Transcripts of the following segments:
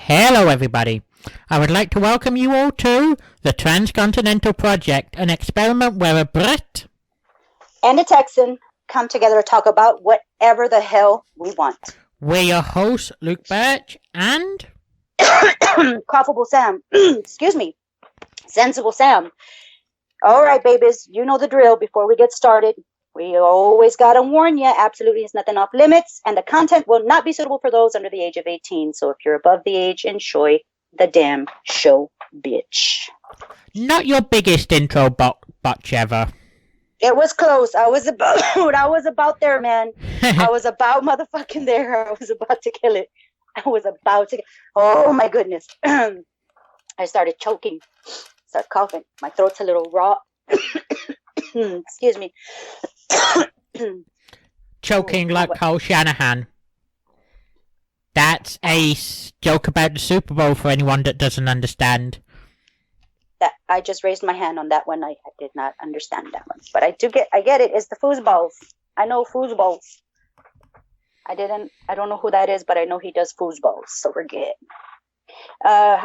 Hello everybody. I would like to welcome you all to the Transcontinental Project, an experiment where a Brit and a Texan come together to talk about whatever the hell we want. We're your hosts, Luke Birch and Coughable Sam. Excuse me. Sensible Sam. All right, babies, you know the drill. Before we get started, we always gotta warn you, absolutely is nothing off limits, and the content will not be suitable for those under the age of 18. So if you're above the age, enjoy the damn show, bitch. not your biggest intro botch ever. It was close. I was about there, man. I was about motherfucking there. I was about to kill it. Oh my goodness. I started choking. Start coughing. My throat's a little raw. Excuse me. Choking like Cole Shanahan. That's a joke about the Super Bowl for anyone that doesn't understand. That I just raised my hand on that one. I did not understand that one, but I get it. It's the foosballs. I know foosballs. I don't know who that is, but I know he does foosballs. So we're good. I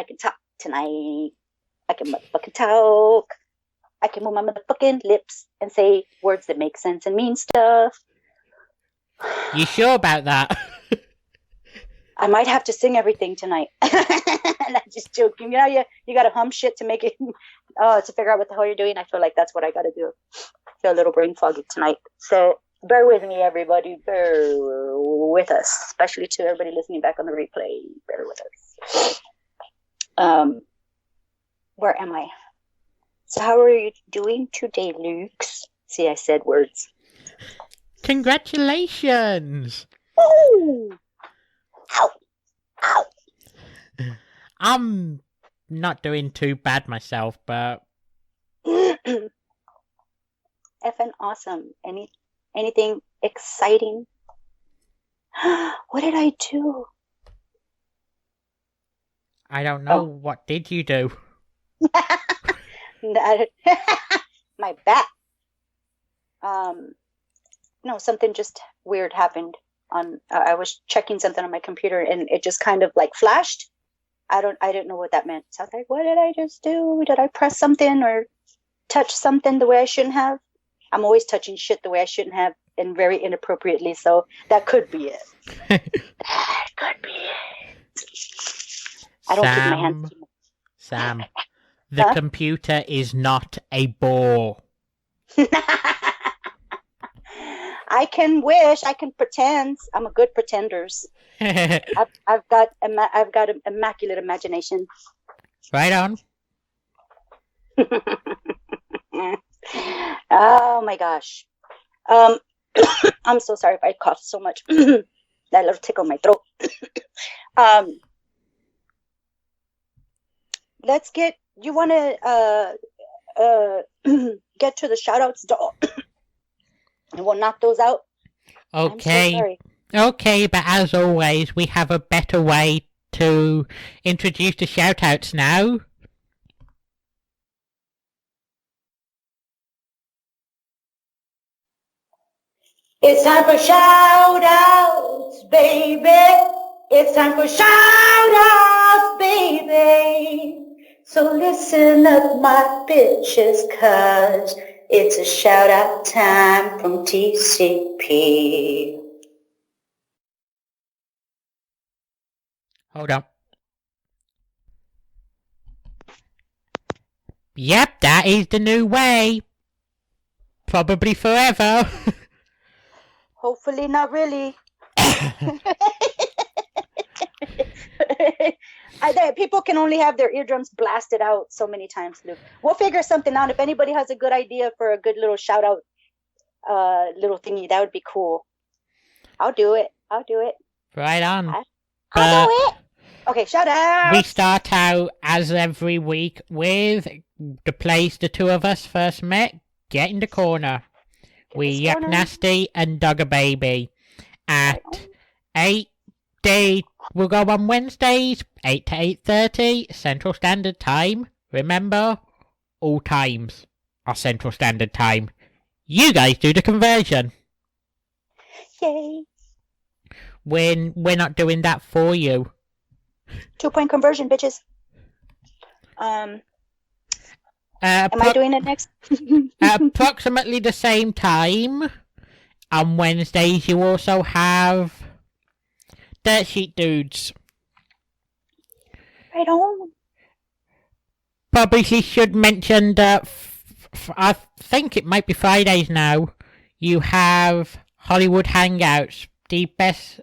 can talk tonight. I can motherfucking talk. I can move my motherfucking lips and say words that make sense and mean stuff. You sure about that? I might have to sing everything tonight. I'm just joking. You know, you gotta hum shit to make it, to figure out what the hell you're doing. I feel like that's what I gotta do. I feel a little brain foggy tonight. So bear with me, everybody. Bear with us, especially to everybody listening back on the replay. Bear with us. Where am I? So how are you doing today, Lukes? See, I said words. Congratulations! Ooh! Ow! Ow! I'm not doing too bad myself, but Effing awesome. Anything exciting? What did I do? I don't know. What did you do? My back. No, something just weird happened on. I was checking something on my computer, and it just kind of like flashed. I didn't know what that meant. So I was like, what did I just do? Did I press something or touch something the way I shouldn't have? I'm always touching shit the way I shouldn't have, and very inappropriately. So that could be it. That could be it. I don't keep my hands too much. Sam, the computer is not a ball. I can wish. I can pretend. I'm a good pretenders. I've got an immaculate imagination. Right on. Oh my gosh. I'm so sorry if I coughed so much. That little tickle in my throat. Let's get. You want to get to the shout outs, doll? And we'll knock those out. Okay. I'm so sorry. Okay, but as always, we have a better way to introduce the shout-outs now. It's time for shout-outs, baby. It's time for shout-outs, baby. So listen up, my bitches, 'cause it's a shout-out time from TCP. Hold on. Yep, that is the new way. Probably forever. Hopefully not really. People can only have their eardrums blasted out so many times, Luke. We'll figure something out. If anybody has a good idea for a good little shout out little thingy, that would be cool. I'll do it. Right on. I'll do it. Okay, shout out. We start out, as every week, with the place the two of us first met, Get in the Corner. We Yak Nasty and Dug a Baby at 8 day. We'll go on Wednesdays, 8 to 8:30 Central Standard Time. Remember, all times are Central Standard Time. You guys do the conversion. Yay. we're not doing that for you. 2-point conversion, bitches. Am I doing it next? At approximately the same time, on Wednesdays, you also have Dirt Sheet Dudes. Right on. Probably should mention that I think it might be Fridays now. You have Hollywood Hangouts,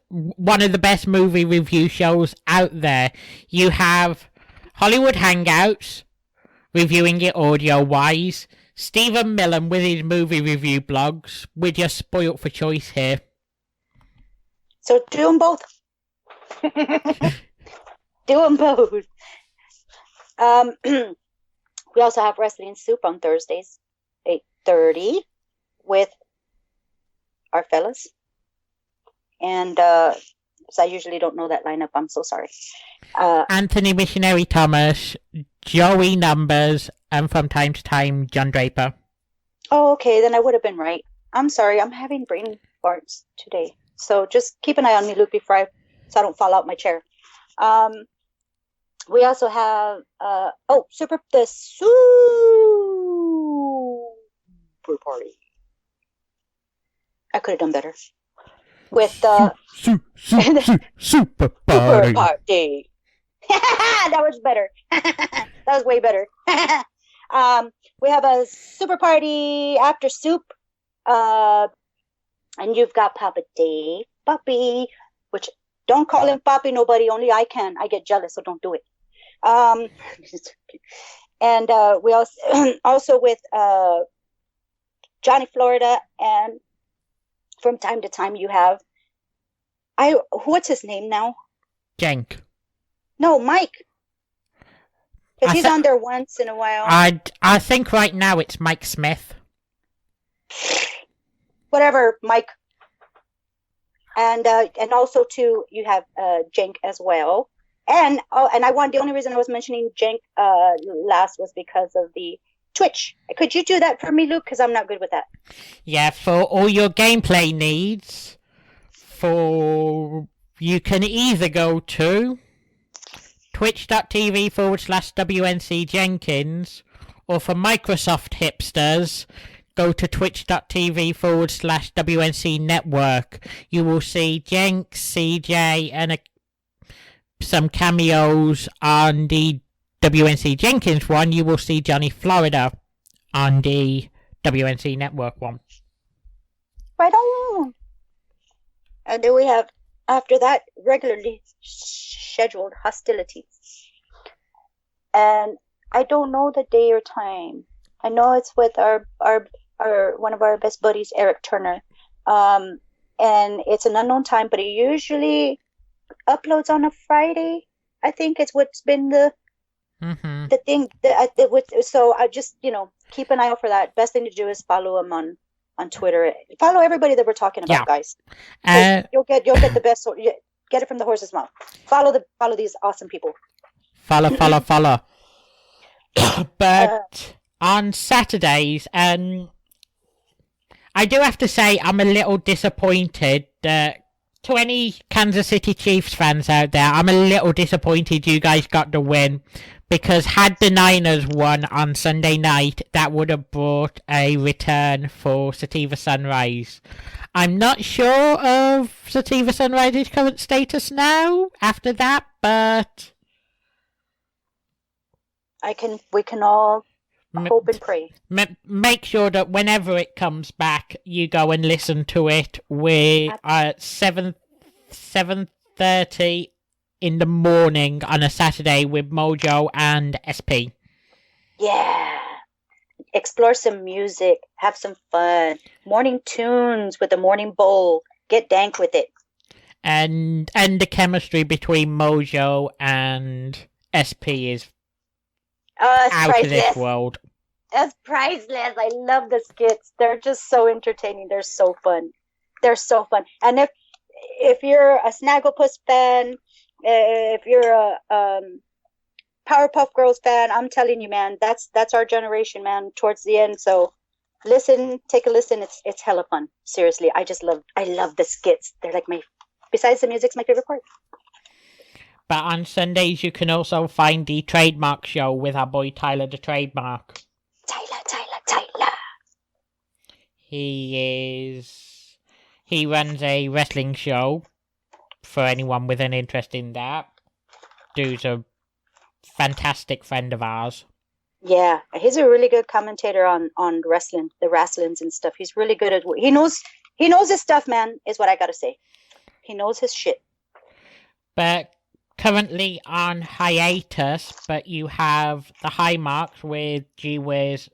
one of the best movie review shows out there. You have Hollywood Hangouts, reviewing it audio-wise. Stephen Millen with his movie review blogs. We're just spoilt for choice here. So do them both. Do them both. We also have Wrestling Soup on Thursdays, 8:30, with our fellas. And so I usually don't know that lineup. I'm so sorry. Anthony Missionary Thomas, Joey Numbers, and from time to time, John Draper. Oh, okay. Then I would have been right. I'm sorry. I'm having brain farts today. So just keep an eye on me, Luke, so I don't fall out my chair. We also have the Super Party. I could have done better. With Super Party. That was better. That was way better. We have a Super Party after Soup. And you've got Papa Dave, Puppy, which don't call him Puppy, nobody, only I can. I get jealous, so don't do it. And we also with Johnny Florida, and from time to time you have what's his name now? Jenk. No, Mike. Because he's on there once in a while. I think right now it's Mike Smith. Whatever, Mike. And also too, you have Jenk as well. And the only reason I was mentioning Jenk last was because of the Twitch. Could you do that for me, Luke? Because I'm not good with that. Yeah, for all your gameplay needs, you can either go to twitch.tv/WNC Jenkins, or for Microsoft hipsters, go to twitch.tv/WNC Network. You will see Jenks, CJ, and some cameos on the WNC Jenkins one. You will see Johnny Florida on the WNC Network one. Right on. And then we have, after that, regularly scheduled hostilities. And I don't know the day or time. I know it's with our one of our best buddies, Eric Turner. And it's an unknown time, but it usually uploads on a Friday. I think it's what's been the thing. So I just, keep an eye out for that. Best thing to do is follow him on Twitter. Follow everybody that we're talking about, guys. You'll get the best. Get it from the horse's mouth. Follow these awesome people. Follow. But on Saturdays, I do have to say I'm a little disappointed that, to any Kansas City Chiefs fans out there, I'm a little disappointed you guys got the win, because had the Niners won on Sunday night, that would have brought a return for Sativa Sunrise. I'm not sure of Sativa Sunrise's current status now after that, but we can all hope and pray. Make sure that whenever it comes back, you go and listen to it. We're at 7:30 in the morning on a Saturday with Mojo and SP. Yeah. Explore some music. Have some fun. Morning tunes with the morning bowl. Get dank with it. And the chemistry between Mojo and SP is out of this world. That's priceless. I love the skits. They're just so entertaining. They're so fun. And if you're a Snagglepuss fan, if you're a Powerpuff Girls fan, I'm telling you, man, that's our generation, man. Towards the end, so take a listen. It's hella fun. Seriously, I love the skits. They're like my besides the music's my favorite part. But on Sundays, you can also find the Trademark Show with our boy Tyler the Trademark. Tyler. He runs a wrestling show for anyone with an interest in that. Dude's a fantastic friend of ours. Yeah, he's a really good commentator on wrestling, the wrestlings and stuff. He's really good at he knows his stuff, man, is what I gotta say. He knows his shit. But currently on hiatus, but you have the High Marks with Gee Whiz,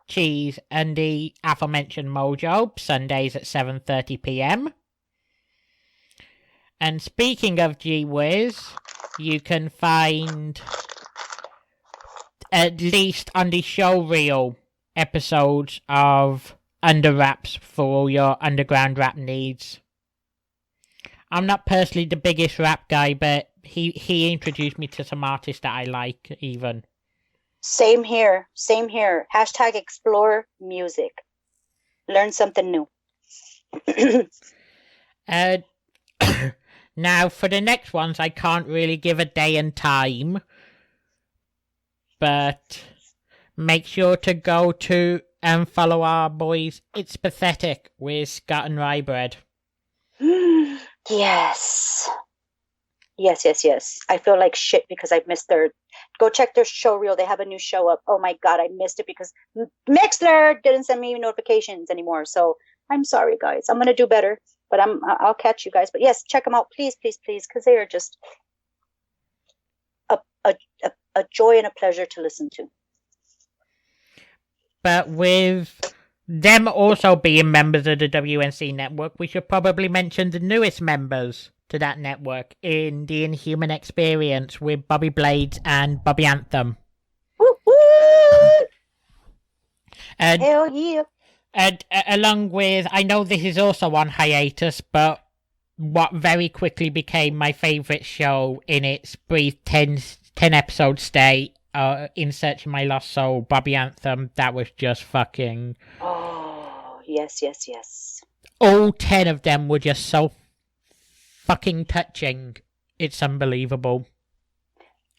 Cheese, and the aforementioned Mojo, Sundays at 7:30 p.m. And speaking of Gee Whiz, you can find, at least on the show reel, episodes of Under Wraps for all your underground rap needs. I'm not personally the biggest rap guy, but he introduced me to some artists that I like, even. Same here. Hashtag explore music. Learn something new. Now, for the next ones, I can't really give a day and time, but make sure to go to and follow our boys It's Pathetic with Scott and Rye Bread. Yes. I feel like shit because I missed go check their show reel. They have a new show up. Oh my God, I missed it because Mixler didn't send me notifications anymore. So I'm sorry, guys. I'm going to do better, but I'll catch you guys. But yes, check them out, please, because they are just a joy and a pleasure to listen to. But with them also being members of the WNC network, we should probably mention the newest members to that network in the Inhuman Experience with Bobby Blades and Bobby Anthem. Hell yeah. And along with, I know this is also on hiatus, but what very quickly became my favourite show in its brief 10 episode stay, In Search of My Lost Soul, Bobby Anthem, that was just fucking... Oh, yes. All 10 of them were just so fucking touching. It's unbelievable.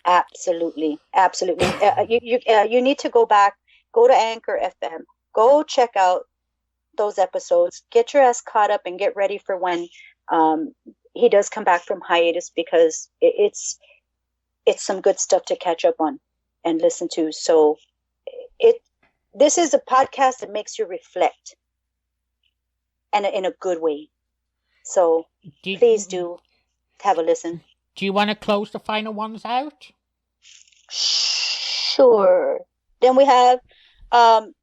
Absolutely. You need to go back, go to Anchor FM, go check out those episodes, get your ass caught up and get ready for when he does come back from hiatus, because it's some good stuff to catch up on and listen to. So this is a podcast that makes you reflect, and in a good way. So please do have a listen. Do you want to close the final ones out? Sure. Then we have I'm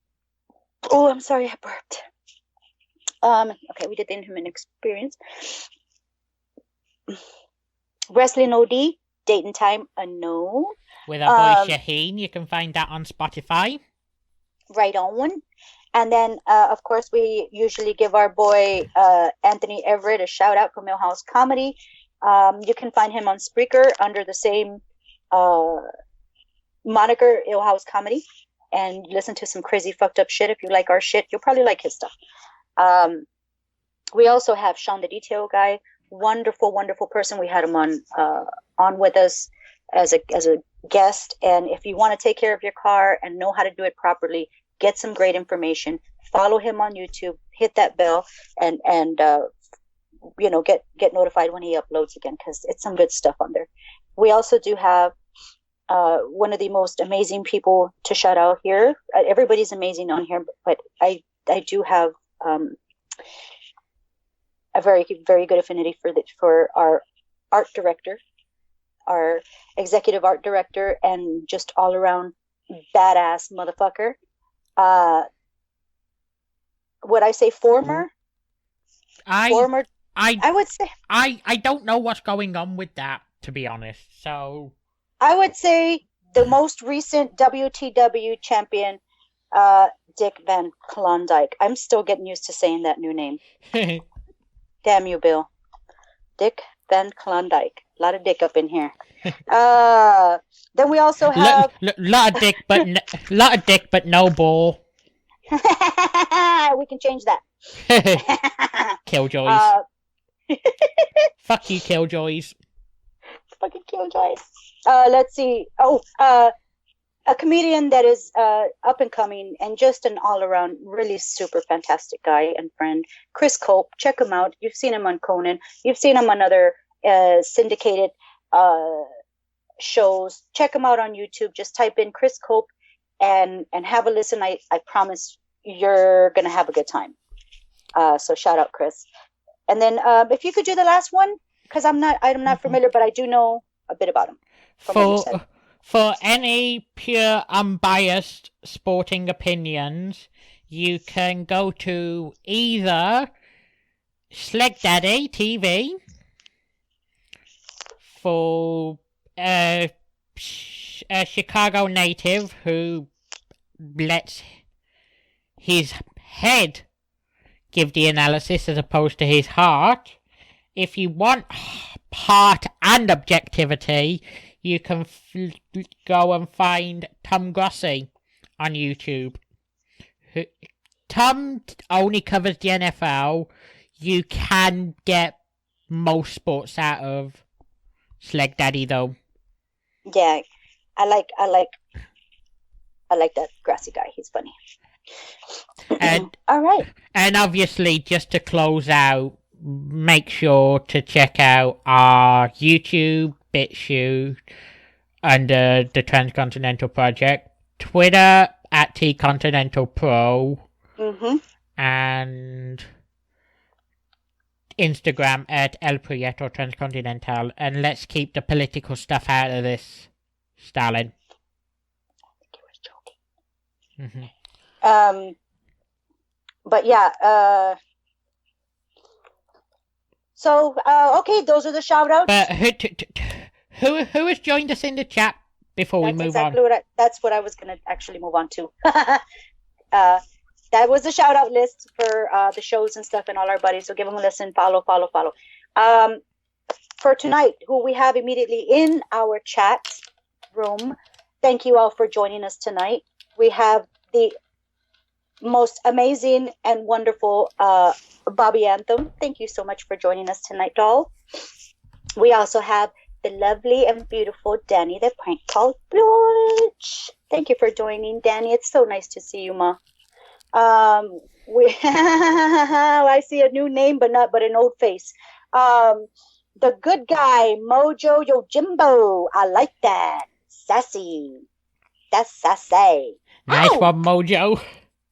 sorry, I burped. Okay, we did the Inhuman Experience. Wrestling OD, date and time unknown. With our boy Shaheen, you can find that on Spotify. Right on. And then, of course, we usually give our boy Anthony Everett a shout out from Millhouse Comedy. You can find him on Spreaker under the same moniker, Millhouse Comedy, and listen to some crazy fucked up shit. If you like our shit, you'll probably like his stuff. We also have Sean the Detail Guy, wonderful person. We had him on with us as a guest. And if you want to take care of your car and know how to do it properly, get some great information, follow him on YouTube, hit that bell, and get notified when he uploads again, because it's some good stuff on there. We also do have one of the most amazing people to shout out here. Everybody's amazing on here, but I do have a very, very good affinity for our art director, our executive art director, and just all around badass motherfucker. Would I say former? I would say I don't know what's going on with that, to be honest. So I would say the most recent WTW champion, Dick Van Klondike. I'm still getting used to saying that new name. Damn you, Bill. Dick Van Klondike. A lot of dick up in here. Then we also have lot of dick, but no ball. We can change that. Killjoys. Fuck you, Killjoys. Fucking Killjoys. Let's see. A comedian that is up and coming and just an all-around really super fantastic guy and friend, Chris Cope. Check him out. You've seen him on Conan. You've seen him on other syndicated shows. Check him out on YouTube. Just type in Chris Cope and have a listen. I promise you're gonna have a good time. So shout out, Chris. And then if you could do the last one, because I'm not familiar, but I do know a bit about him. For any pure unbiased sporting opinions, you can go to either Sleg Daddy TV for a Chicago native who lets his head give the analysis as opposed to his heart. If you want heart and objectivity, you can go and find Tom Grossi on YouTube. Tom only covers the NFL. You can get most sports out of Sleg Daddy, though. Yeah, I like that Grossi guy. He's funny. And all right. And obviously, just to close out, make sure to check out our YouTube, BitChute, under the Transcontinental Project, Twitter at TContinentalPro, and Instagram at El Proyecto Transcontinental. And let's keep the political stuff out of this, Stalin. I think he was joking. But yeah, so okay, those are the shout outs. But who has joined us in the chat before we move on? That's what I was gonna actually move on to. That was the shout out list for the shows and stuff and all our buddies. So give them a listen, follow. For tonight, who we have immediately in our chat room, thank you all for joining us tonight. We have the most amazing and wonderful Bobby Anthem. Thank you so much for joining us tonight, doll. We also have the lovely and beautiful Danny the Prank Call Bitch. Thank you for joining, Danny. It's so nice to see you, Ma. I see a new name, but an old face. The good guy, Mojo Yojimbo. I like that. Sassy. That's sassy. Nice one, Mojo.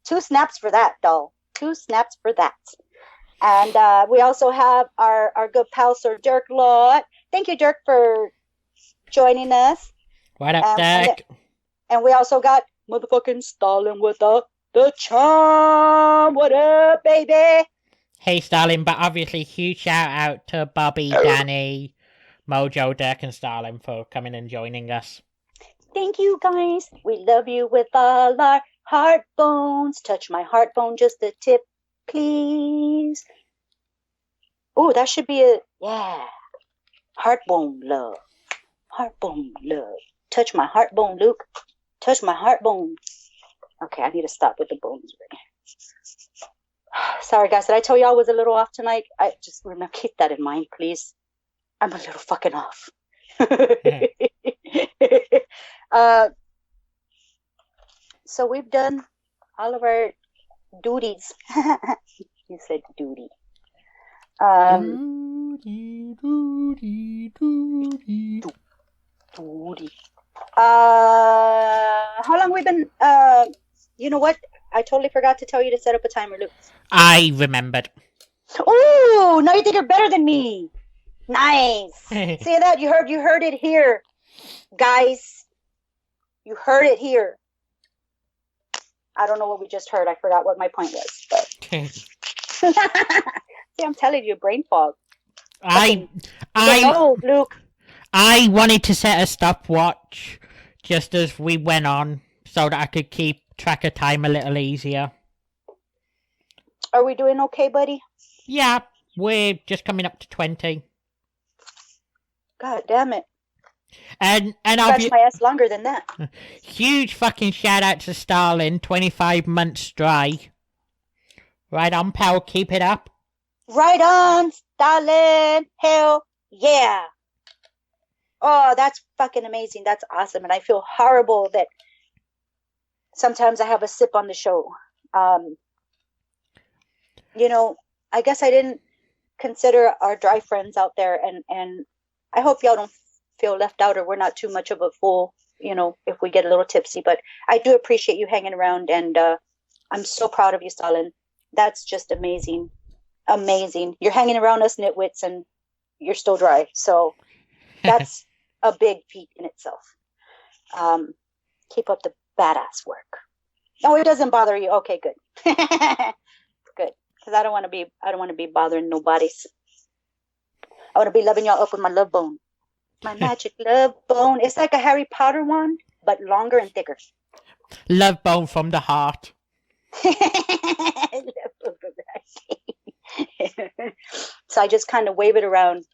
2 snaps for that, doll. 2 snaps for that. And we also have our good pal, Sir-Derk-A-Lot. Thank you, Dirk, for joining us. What up, Dirk? And we also got motherfucking Stalin with the charm. What up, baby? Hey, Stalin, but obviously huge shout out to Bobby, Danny, Mojo, Dirk, and Stalin for coming and joining us. Thank you, guys. We love you with all our heart bones. Touch my heart bone, just a tip, please. Oh, that should be heart bone love. Heart bone love. Touch my heart bone, Luke. Touch my heart bone. Okay, I need to stop with the bones. Sorry, guys. Did I tell you I was a little off tonight? I just remember, keep that in mind, please. I'm a little fucking off. So we've done all of our duties. You said duty. Duty. How long we been? You know what? I totally forgot to tell you to set up a timer, Luke. I remembered. Oh, now you think you're better than me. Nice. See that? You heard it here, guys. You heard it here. I don't know what we just heard. I forgot what my point was. But see, I'm telling you, brain fog. Luke. I wanted to set a stopwatch just as we went on, so that I could keep track of time a little easier. Are we doing okay, buddy? Yeah, we're just coming up to 20. God damn it. And scratch my ass longer than that. Huge fucking shout out to Stalin, 25 months dry. Right on, pal, keep it up. Right on, Stalin. Hell yeah. Oh, that's fucking amazing. That's awesome. And I feel horrible that sometimes I have a sip on the show. I guess I didn't consider our dry friends out there, and I hope y'all don't feel left out or we're not too much of a fool, if we get a little tipsy. But I do appreciate you hanging around, and I'm so proud of you, Stalin. That's just amazing. Amazing. You're hanging around us nitwits and you're still dry. So that's a big feat in itself. Keep up the badass work. Oh, it doesn't bother you. Okay, good. Good. Because I don't want to be bothering nobodies. I want to be loving y'all up with my love bone. My magic love bone. It's like a Harry Potter wand, but longer and thicker. Love bone from the heart. So I just kind of wave it around.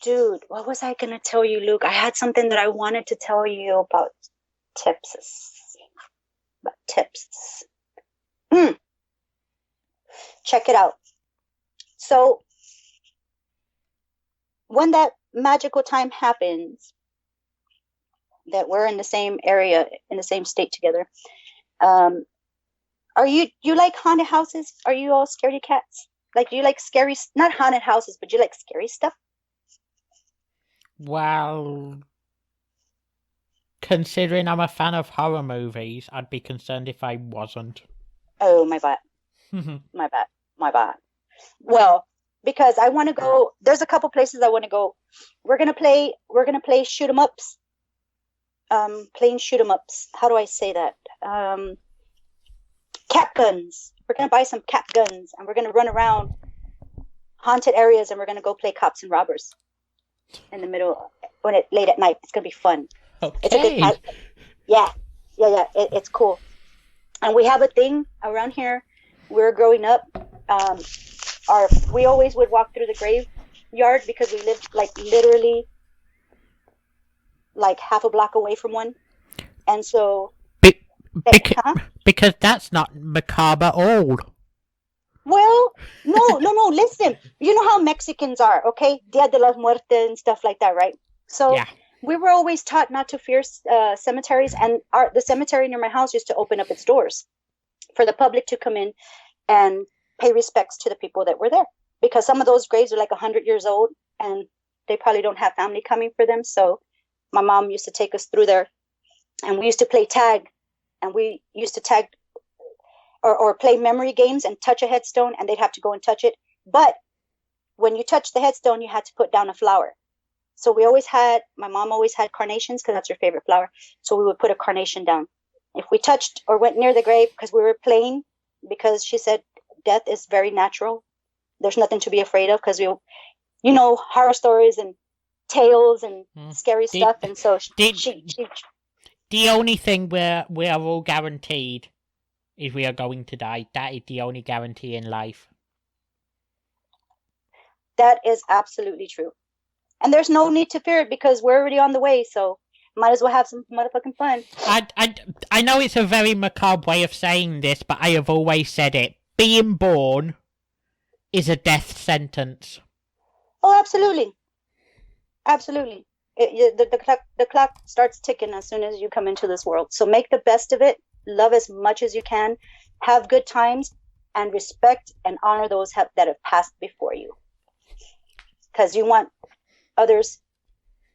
Dude, what was I going to tell you, Luke? I had something that I wanted to tell you about tips. Check it out. So when that magical time happens, that we're in the same area, in the same state together, are you like haunted houses? Are you all scaredy cats? Like, do you like scary, not haunted houses, but do you like scary stuff? Well, considering I'm a fan of horror movies, I'd be concerned if I wasn't. Oh, my bad. My bad. Well, because I want to go, there's a couple places I want to go. We're gonna play shoot 'em ups. Playing shoot 'em ups. How do I say that? Cap guns. We're gonna buy some cap guns and we're gonna run around haunted areas and we're gonna go play cops and robbers in the middle late at night. It's gonna be fun. Okay. It's a good time. Yeah. It's cool. And we have a thing around here. We're growing up. We always would walk through the graveyard because we lived like literally like half a block away from one, and so because that's not macabre old. Well, no. Listen, you know how Mexicans are, okay? Dia de los Muertos and stuff like that, right? So yeah. We were always taught not to fear cemeteries, and the cemetery near my house used to open up its doors for the public to come in and pay respects to the people that were there, because some of those graves are like 100 years old and they probably don't have family coming for them. So my mom used to take us through there, and we used to play tag, and we used to tag or play memory games and touch a headstone, and they'd have to go and touch it. But when you touch the headstone, you had to put down a flower. So my mom always had carnations because that's her favorite flower. So we would put a carnation down. If we touched or went near the grave, because we were playing, because she said death is very natural. There's nothing to be afraid of, because horror stories and tales and scary stuff. And so the only thing we are all guaranteed is we are going to die. That is the only guarantee in life. That is absolutely true. And there's no need to fear it because we're already on the way, so might as well have some motherfucking fun. I know it's a very macabre way of saying this, but I have always said it. Being born is a death sentence. Oh, absolutely. Absolutely. The clock starts ticking as soon as you come into this world. So make the best of it. Love as much as you can. Have good times. And respect and honor those that have passed before you. Because you want others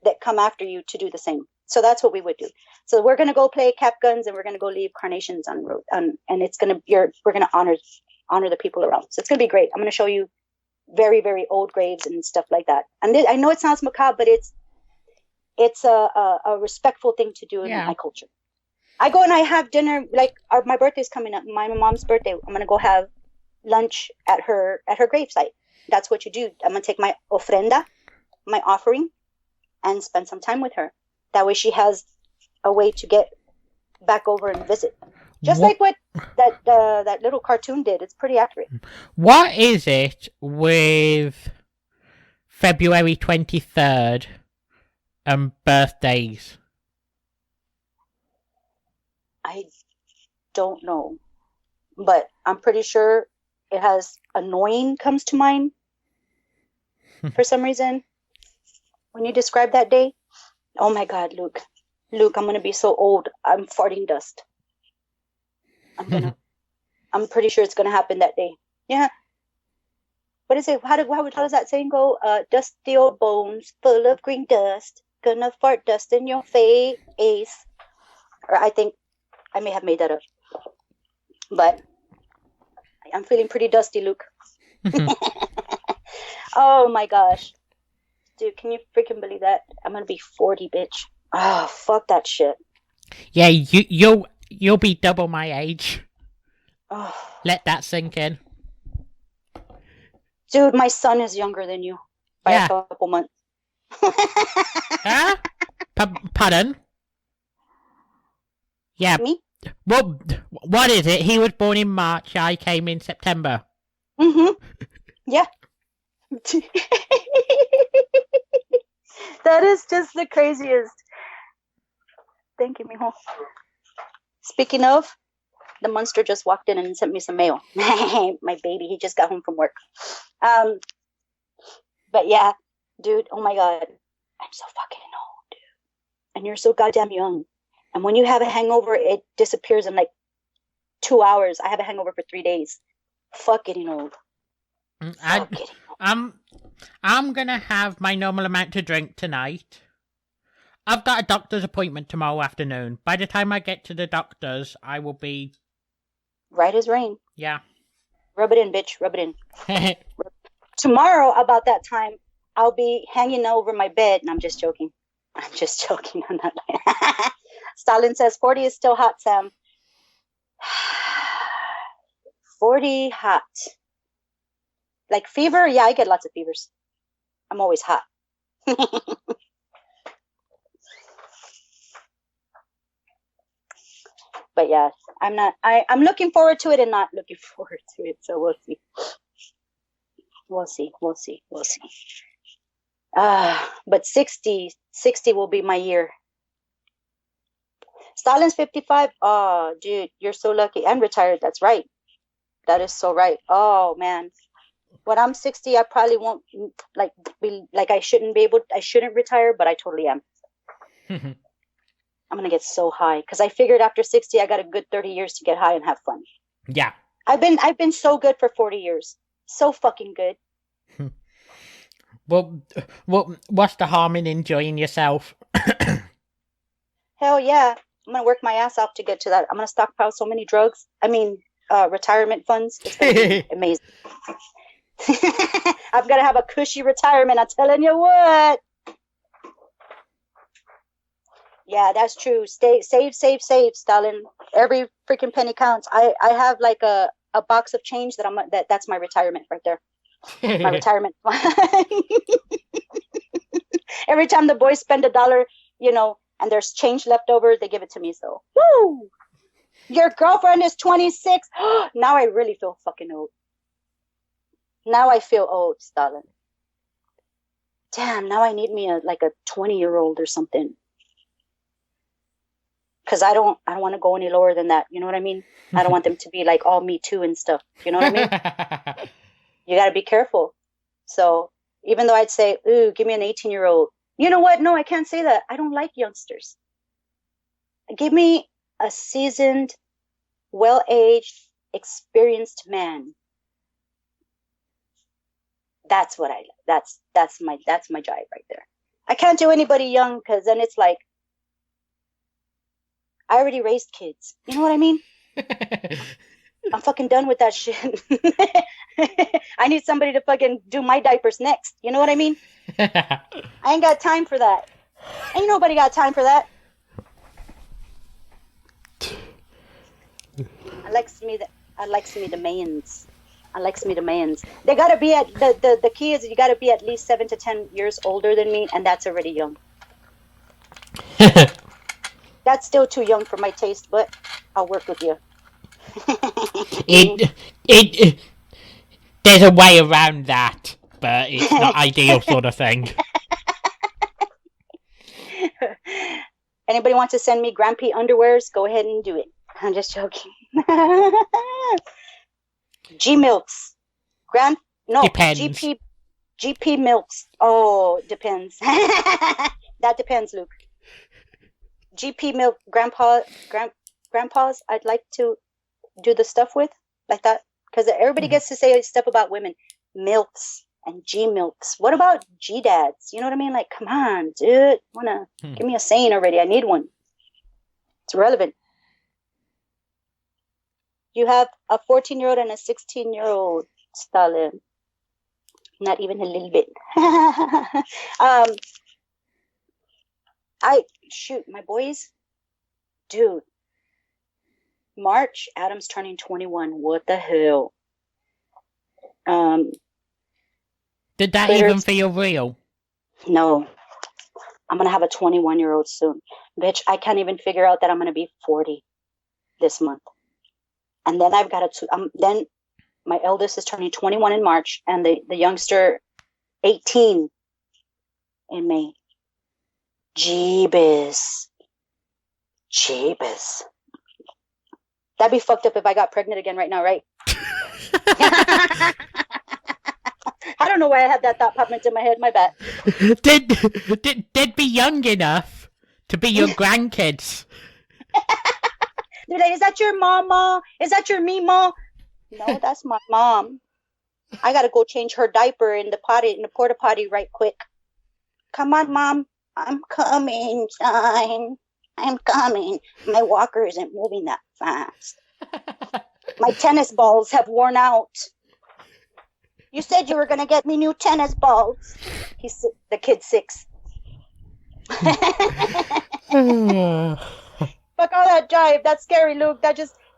that come after you to do the same. So that's what we would do. So we're going to go play cap guns, and we're going to go leave carnations on road. And we're going to honor the people around. So it's going to be great. I'm going to show you very, very old graves and stuff like that. And I know it sounds macabre, but it's a respectful thing to do in my culture. I go and I have dinner, like my birthday's coming up, my mom's birthday. I'm going to go have lunch at her gravesite. That's what you do. I'm going to take my ofrenda, my offering, and spend some time with her. That way she has a way to get back over and visit. Just like what that little cartoon did. It's pretty accurate. What is it with February 23rd and birthdays? I don't know. but I'm pretty sure it has annoying comes to mind for some reason. When you describe that day, oh my God, Luke, I'm going to be so old. I'm farting dust. I'm pretty sure it's going to happen that day. Yeah. What is it? How does that saying go? Dusty old bones full of green dust. Gonna fart dust in your face. Or I think I may have made that up. But I'm feeling pretty dusty, Luke. Oh my gosh. Dude, can you freaking believe that? I'm gonna be 40, bitch. Oh, fuck that shit. Yeah, you'll be double my age. Oh. Let that sink in. Dude, my son is younger than you by a couple months. Huh? Pardon? Yeah. Me? Well, what is it? He was born in March. I came in September. Mm-hmm. Yeah. That is just the craziest. Thank you, mijo. Speaking of, the monster just walked in and sent me some mail. My baby, he just got home from work. But yeah, dude, oh my God. I'm so fucking old, dude. And you're so goddamn young. And when you have a hangover, it disappears in like 2 hours. I have a hangover for 3 days. Fuck getting old. I'm gonna have my normal amount to drink tonight. I've got a doctor's appointment tomorrow afternoon. By the time I get to the doctor's, I will be... right as rain. Yeah. Rub it in, bitch. Rub it in. Tomorrow, about that time, I'll be hanging over my bed. And I'm just joking. I'm not lying. Stalin says 40 is still hot, Sam. 40 hot. Like fever? Yeah, I get lots of fevers. I'm always hot. But yeah, I'm looking forward to it and not looking forward to it. So we'll see. We'll see. But 60 will be my year. Stalin's 55. Oh, dude, you're so lucky. And retired. That's right. That is so right. Oh, man. When I'm 60, I probably won't I shouldn't retire, but I totally am. I'm going to get so high because I figured after 60, I got a good 30 years to get high and have fun. Yeah. I've been so good for 40 years. So fucking good. Well, what's the harm in enjoying yourself? Hell yeah. I'm going to work my ass off to get to that. I'm going to stockpile so many drugs. Retirement funds. It's going to be amazing. I'm going to have a cushy retirement. I'm telling you what. Yeah, that's true. Save, Stalin. Every freaking penny counts. I have like a box of change that's my retirement right there. My retirement. Every time the boys spend $1, and there's change left over, they give it to me. So, woo! Your girlfriend is 26. Now I really feel fucking old. Now I feel old, Stalin. Damn, now I need me a 20-year-old or something. Because I don't want to go any lower than that. You know what I mean? I don't want them to be like all Me Too and stuff. You know what I mean? You got to be careful. So even though I'd say, ooh, give me an 18-year-old. You know what? No, I can't say that. I don't like youngsters. Give me a seasoned, well-aged, experienced man. That's what that's my jive right there. I can't do anybody young because then it's like, I already raised kids. You know what I mean? I'm fucking done with that shit. I need somebody to fucking do my diapers next. You know what I mean? I ain't got time for that. Ain't nobody got time for that. I likes me the mans. They gotta be at the key is you gotta be at least 7 to 10 years older than me, and that's already young. That's still too young for my taste, but I'll work with you. There's a way around that, but it's not ideal sort of thing. Anybody want to send me Grampy underwears? Go ahead and do it. I'm just joking. G milks. Depends. GP milks. Oh, depends. That depends, Luke. GP milk, grandpas, I'd like to do the stuff with, like that, because everybody gets to say stuff about women. Milks and G milks. What about G dads? You know what I mean? Like, come on, dude. Give me a saying already. I need one. It's relevant. You have a 14-year-old and a 16-year-old, Stalin. Not even a little bit. My boys, dude. March, Adam's turning 21. What the hell? Did that even feel real? No. I'm gonna have a 21-year-old soon. Bitch, I can't even figure out that I'm gonna be 40 this month. And then I've got then my eldest is turning 21 in March, and the youngster 18 in May. Jeebus. That'd be fucked up if I got pregnant again right now, right? I don't know why I had that thought pop into my head. My bad. They'd be young enough to be your grandkids. They're like, is that your mama? Is that your Mima? No, that's my mom. I gotta go change her diaper in the porta potty right quick. Come on, Mom. I'm coming, son. I'm coming. My walker isn't moving that fast. My tennis balls have worn out. You said you were gonna get me new tennis balls. The kid's 6. Fuck all that jive. That's scary, Luke.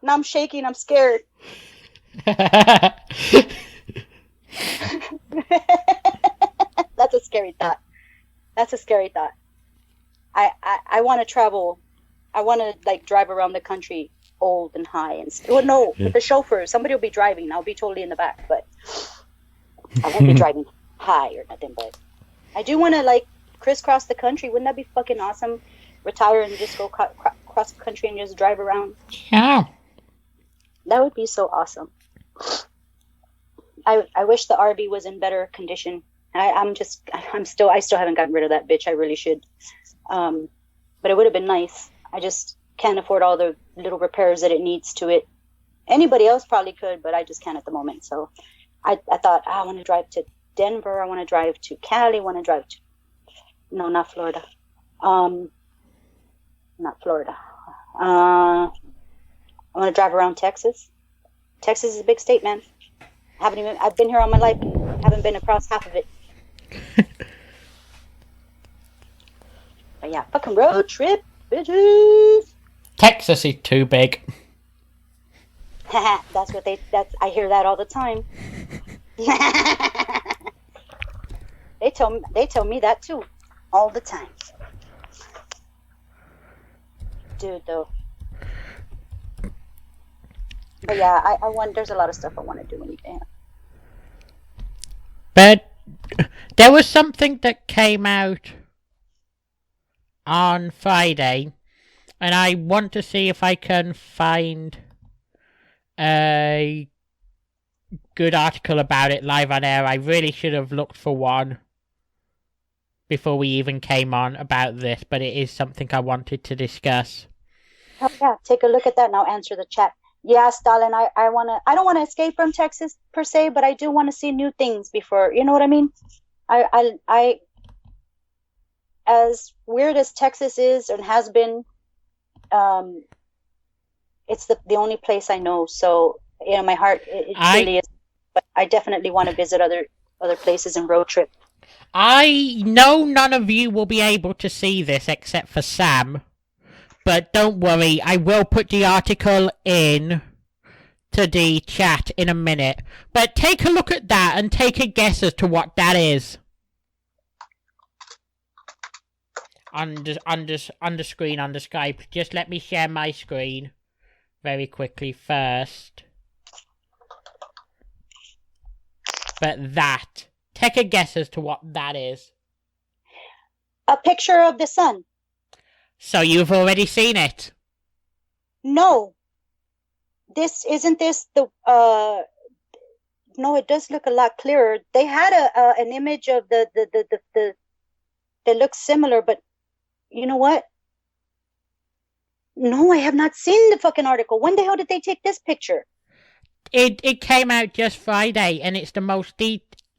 Now I'm shaking. I'm scared. That's a scary thought. I want to travel. I want to drive around the country old and high and with the chauffeur. Somebody will be driving. I'll be totally in the back, but I won't be driving high or nothing. But I do want to crisscross the country. Wouldn't that be fucking awesome? Retire and just go cross the country and just drive around. Yeah. That would be so awesome. I wish the RV was in better condition. I still haven't gotten rid of that bitch. I really should. But it would have been nice. I just can't afford all the little repairs that it needs to it. Anybody else probably could, but I just can't at the moment. So I thought, I want to drive to Denver. I want to drive to Cali. No, not Florida. Not Florida. I want to drive around Texas. Texas is a big state, man. I've been here all my life and haven't been across half of it. But yeah, fucking road trip, bitches. Texas is too big. I hear that all the time. They tell me that too, all the time. Dude, though. But yeah, I want. There's a lot of stuff I want to do in Japan. But there was something that came out on Friday, and I want to see if I can find a good article about it live on air. I really should have looked for one before we even came on about this, but it is something I wanted to discuss. Oh yeah, take a look at that and I'll answer the chat. Yeah, Stalin, I don't want to escape from Texas per se, but I do want to see new things before, you know what I mean? I as weird as Texas is and has been, it's the only place I know. So, my heart, it really is. But I definitely want to visit other places and road trip. I know none of you will be able to see this except for Sam. But don't worry, I will put the article in to the chat in a minute. But take a look at that and take a guess as to what that is. On the screen, on the Skype. Just let me share my screen very quickly first. But that. Take a guess as to what that is. A picture of the sun. So you've already seen it? No, this isn't this the no, it does look a lot clearer. They had an image of the that looks similar, but you know what? No, I have not seen the fucking article. When the hell did they take this picture? It came out just Friday, and it's the most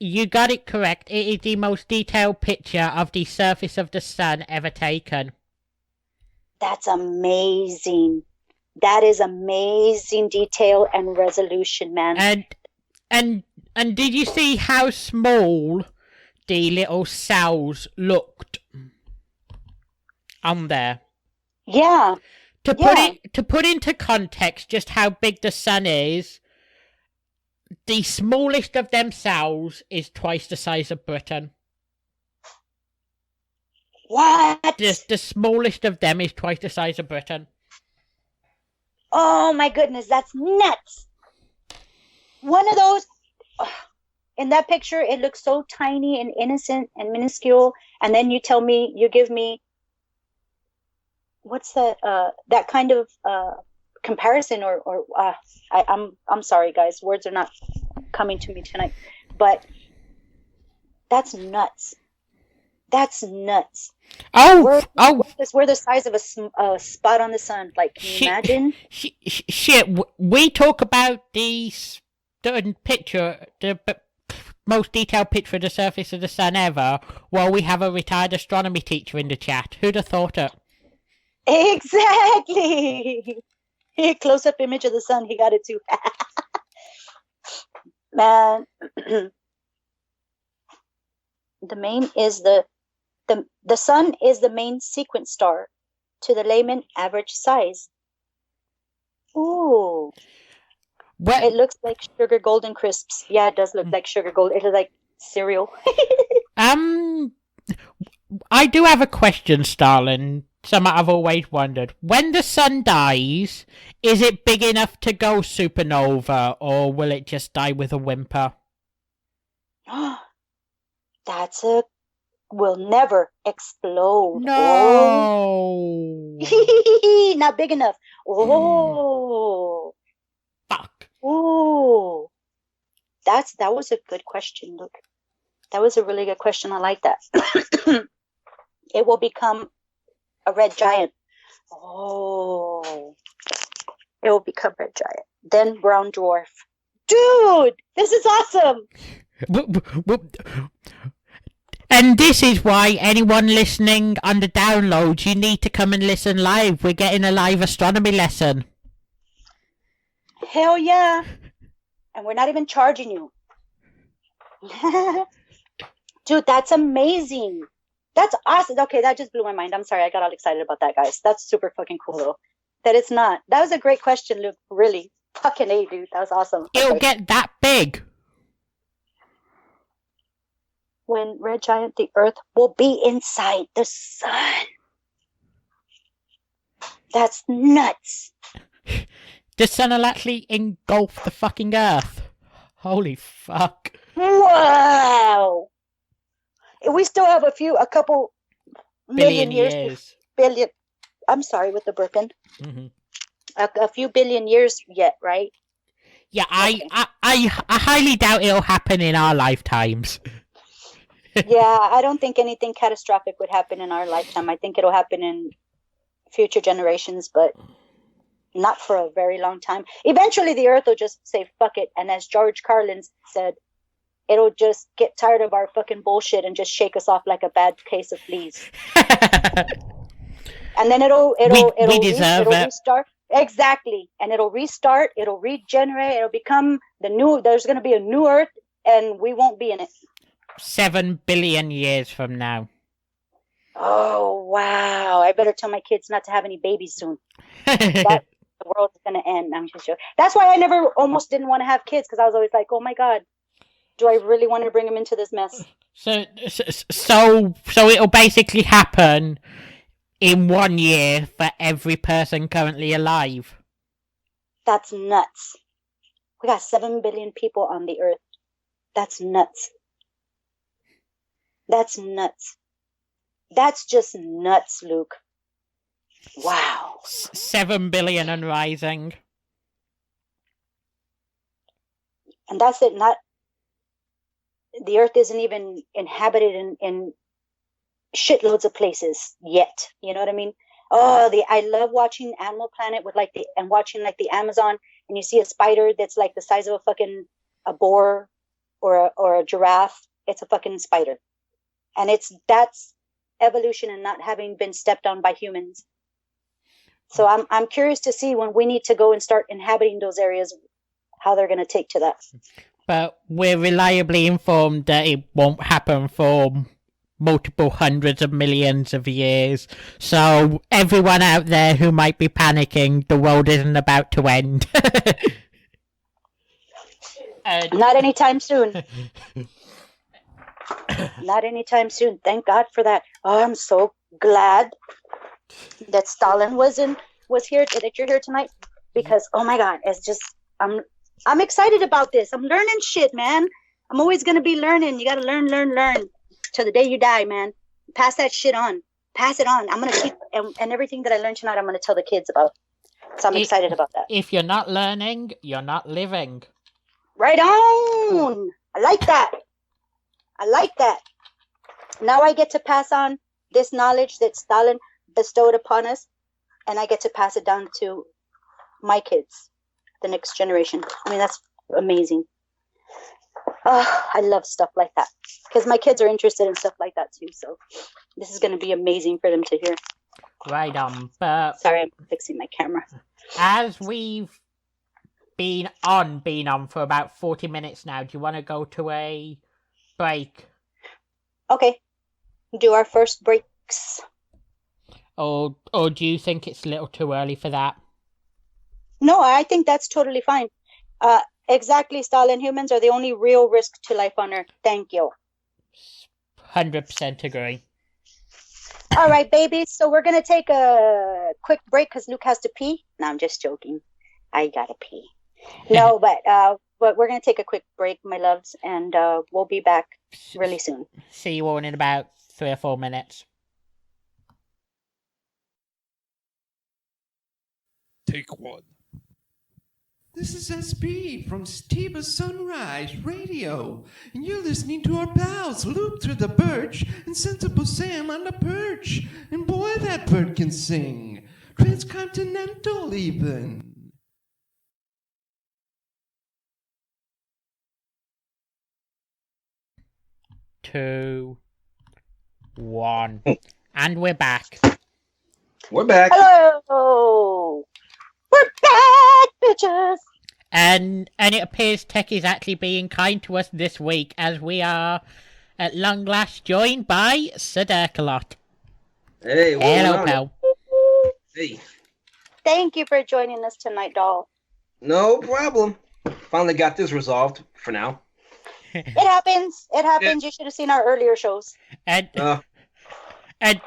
you got it correct. It is the most detailed picture of the surface of the sun ever taken. That's amazing. That is amazing detail and resolution, man. And did you see how small the little cells looked on there? Yeah. To put into context just how big the sun is, the smallest of them cells is twice the size of Britain. What? The smallest of them is twice the size of Britain. Oh my goodness, that's nuts. One of those, in that picture, it looks so tiny and innocent and minuscule. And then you give me, what's that kind of comparison I'm sorry, guys, words are not coming to me tonight, but that's nuts. That's nuts. We're the size of a spot on the sun. Like, can you imagine? Shit, we talk about the picture, the most detailed picture of the surface of the sun ever, while we have a retired astronomy teacher in the chat. Who'd have thought it? Exactly. Close-up image of the sun. He got it too. Man, the sun is the main sequence star to the layman average size. Ooh. What? It looks like sugar golden crisps. Yeah, it does look like sugar gold. It looks like cereal. I do have a question, Starlin. Something I've always wondered. When the sun dies, is it big enough to go supernova, or will it just die with a whimper? Will never explode. No. Oh. Not big enough. Oh. Fuck. Oh. That was a good question, Luke. That was a really good question. I like that. It will become a red giant. Oh. It will become red giant. Then brown dwarf. Dude, this is awesome. And this is why anyone listening on the downloads, you need to come and listen live. We're getting a live astronomy lesson. Hell yeah. And we're not even charging you. Dude, that's amazing. That's awesome. Okay, that just blew my mind. I'm sorry, I got all excited about that, guys. That's super fucking cool, though. That it's not. That was a great question, Luke. Really. Fucking A, dude. That was awesome. It'll get that big. When red giant, the Earth will be inside the sun. That's nuts. The sun will actually engulf the fucking Earth. Holy fuck. Wow. We still have a couple million years. Billion. I'm sorry with the burping. Mm-hmm. A few billion years yet, right? Yeah, okay. I highly doubt it'll happen in our lifetimes. Yeah, I don't think anything catastrophic would happen in our lifetime. I think it'll happen in future generations, but not for a very long time. Eventually, the Earth will just say, fuck it. And as George Carlin said, it'll just get tired of our fucking bullshit and just shake us off like a bad case of fleas. And then it'll restart. Exactly. And it'll restart. It'll regenerate. It'll become there's going to be a new Earth, and we won't be in it. 7 billion years from now. Oh, wow. I better tell my kids not to have any babies soon. The world is going to end. I'm just joking. That's why I almost didn't want to have kids, because I was always like, oh my God, do I really want to bring them into this mess? So it'll basically happen in 1 year for every person currently alive. That's nuts. We got 7 billion people on the Earth. That's nuts. That's nuts. That's just nuts, Luke. Wow. 7 billion and rising. And that's it. Not the Earth isn't even inhabited in shitloads of places yet. You know what I mean? Oh, I love watching Animal Planet with and watching like the Amazon, and you see a spider that's like the size of a boar or a giraffe. It's a fucking spider, and that's evolution and not having been stepped on by humans. So I'm curious to see when we need to go and start inhabiting those areas, how they're going to take to that. But we're reliably informed that it won't happen for multiple hundreds of millions of years. So everyone out there who might be panicking, the world isn't about to end. Not anytime soon. Not anytime soon. Thank God for that. Oh, I'm so glad that Stalin was here, that you're here tonight, because oh my God, it's just I'm excited about this. I'm learning shit, man. I'm always gonna be learning. You gotta learn till the day you die, man. Pass that shit on. Pass it on. I'm gonna keep and everything that I learned tonight, I'm gonna tell the kids about. So I'm excited about that. If you're not learning, you're not living. Right on. I like that. Now I get to pass on this knowledge that Stalin bestowed upon us, and I get to pass it down to my kids, the next generation. I mean, that's amazing. I love stuff like that because my kids are interested in stuff like that too. So this is going to be amazing for them to hear. Right on, but sorry, I'm fixing my camera. As we've been on for about 40 minutes now, do you want to go to a break? Okay, do our first breaks. Or do you think it's a little too early for that? No, I think that's totally fine. Exactly, Stalin. Humans are the only real risk to life on Earth. Thank you. 100% agree. All right, babies. So we're going to take a quick break because Luke has to pee. No, I'm just joking. I got to pee. No, but we're going to take a quick break, my loves, and we'll be back really soon. See you all in about 3 or 4 minutes. Take one. This is SB from Steva Sunrise Radio, and you're listening to our pals Luke through the birch and Sensible Sam on the perch. And boy, that bird can sing. Transcontinental even. 2, 1, and we're back. We're back. Hello. We're back, bitches. And it appears Tech is actually being kind to us this week, as we are at long last joined by Sir-Derk-A-Lot. Hey, hello, pal. Hey. Thank you for joining us tonight, doll. No problem. Finally got this resolved for now. It happens. Yeah. You should have seen our earlier shows. And a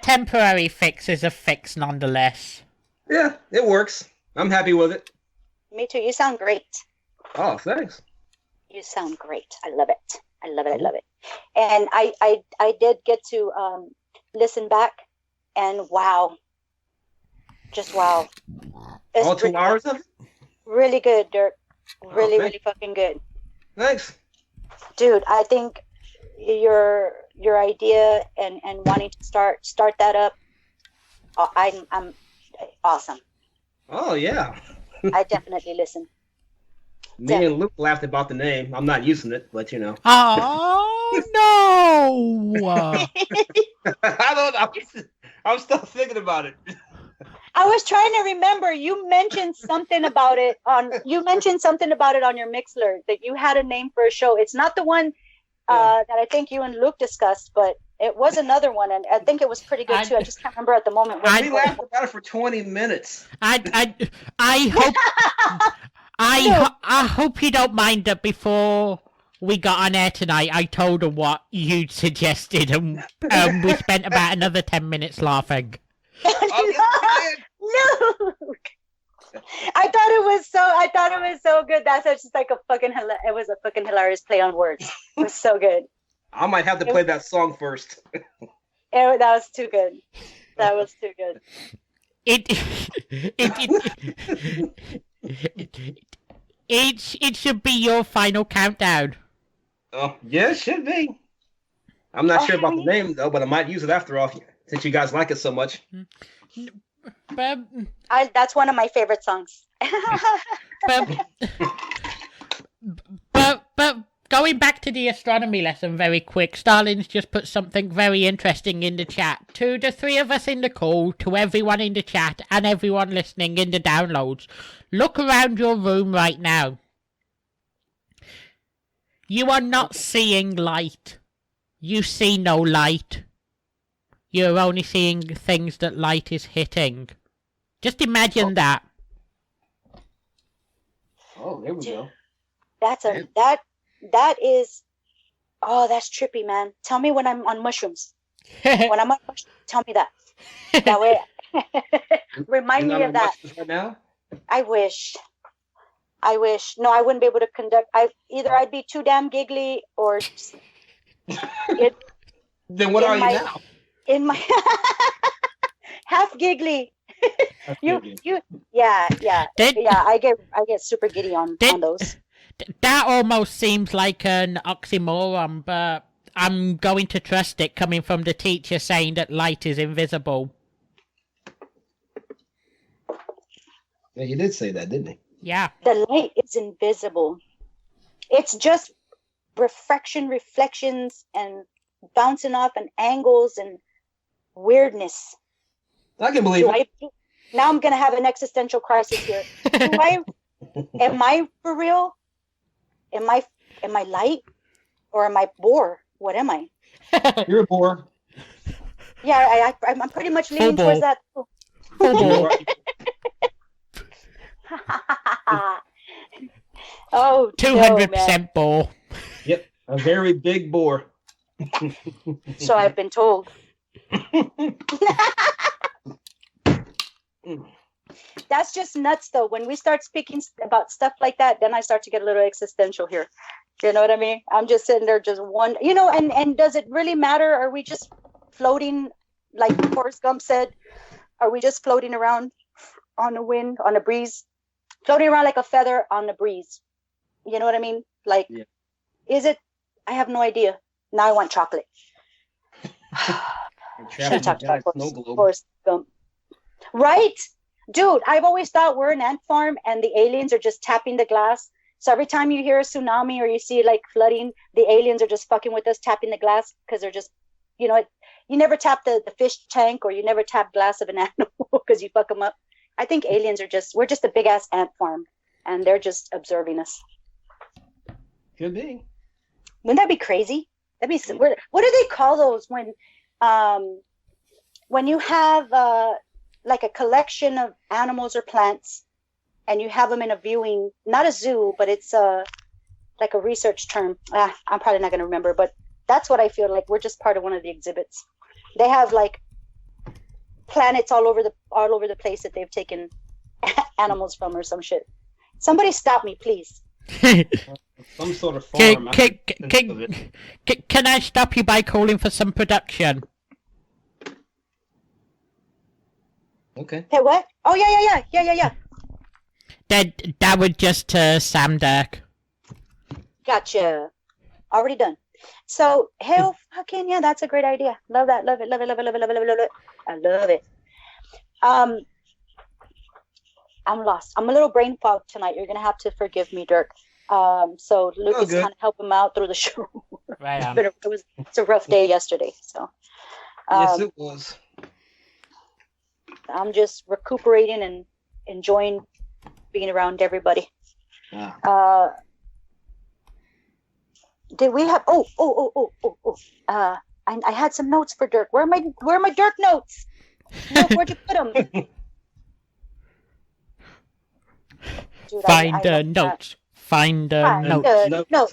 temporary fix is a fix nonetheless. Yeah, it works. I'm happy with it. Me too. You sound great. Oh, thanks. You sound great. I love it. I love it. And I did get to listen back, and wow. Just wow. It's all 2 hours of it? Really good, Dirk. Really fucking good. Thanks. Dude, I think your idea and wanting to start that up, I'm awesome. Oh yeah. I definitely listen. Me and Luke laughed about the name. I'm not using it, but you know. Oh no! I don't know. I'm still thinking about it. I was trying to remember. You mentioned something about it on your Mixler, that you had a name for a show. It's not the one that I think you and Luke discussed, but it was another one, and I think it was pretty good too. I just can't remember at the moment. We laughed about it for 20 minutes. I hope you don't mind that before we got on air tonight, I told him what you suggested, and we spent about another 10 minutes laughing. Luke! I thought it was so good. That's just like it was a fucking hilarious play on words. It was so good. I might have to play that song first. That was too good. That was too it It should be your final countdown. Oh, yeah, it should be. I'm not sure about the name though, but I might use it after all, since you guys like it so much. But, that's one of my favorite songs. but going back to the astronomy lesson very quick, Starling's just put something very interesting in the chat. To the three of us in the call, to everyone in the chat, and everyone listening in the downloads, look around your room right now. You are not seeing light. You see no light. You're only seeing things that light is hitting. Just imagine that. Oh, there we go. That is. Oh, that's trippy, man. Tell me when I'm on mushrooms. When I'm on mushrooms, tell me that. That way, remind me of that. Right now? I wish. No, I wouldn't be able to conduct. I'd be too damn giggly, or Then what are you now? In my half giggly. Yeah. I get super giddy on those. That almost seems like an oxymoron, but I'm going to trust it coming from the teacher saying that light is invisible. Yeah, he did say that, didn't he? Yeah. The light is invisible. It's just reflections, and bouncing off and angles and weirdness. I can believe it. Now I'm going to have an existential crisis here. Am I for real? Am I light, or am I bore? What am I? You're a bore. Yeah, I'm pretty much leaning towards that. Oh, 200% bore. Yep, a very big bore. So I've been told. That's just nuts, though. When we start speaking about stuff like that, then I start to get a little existential here. You know what I mean? I'm just sitting there, just one. And does it really matter? Are we just floating, like Forrest Gump said? Are we just floating around on the wind, on a breeze, floating around like a feather on the breeze? You know what I mean? Like, Is it? I have no idea. Now I want chocolate. Should have talked about Forrest Gump. Right? Dude, I've always thought we're an ant farm and the aliens are just tapping the glass. So every time you hear a tsunami or you see like flooding, the aliens are just fucking with us, tapping the glass, because they're just, you never tap the fish tank, or you never tap glass of an animal because you fuck them up. I think aliens we're just a big ass ant farm, and they're just observing us. Could be. Wouldn't that be crazy? That'd be. What do they call those when you have like a collection of animals or plants, and you have them in a viewing, not a zoo, but it's like a research term. I'm probably not going to remember, but that's what I feel like. We're just part of one of the exhibits. They have like planets all over the place that they've taken animals from, or some shit. Somebody stop me, please. Some sort of farm. Can I stop you by calling for some production? Okay. Hey, what? Oh, yeah. That was just Sir-Derk. Gotcha. Already done. So, hell fucking yeah, that's a great idea. Love that. Love it. I love it. I'm lost. I'm a little brain fogged tonight. You're going to have to forgive me, Dirk. So Lucas kind of help him out through the show. Right on. It's a rough day yesterday. So. Yes, it was. I'm just recuperating and enjoying being around everybody. Did we have? I had some notes for Dirk. Where are my Dirk notes? Look, where'd you put them? Dude, Find the notes. Find the notes. No.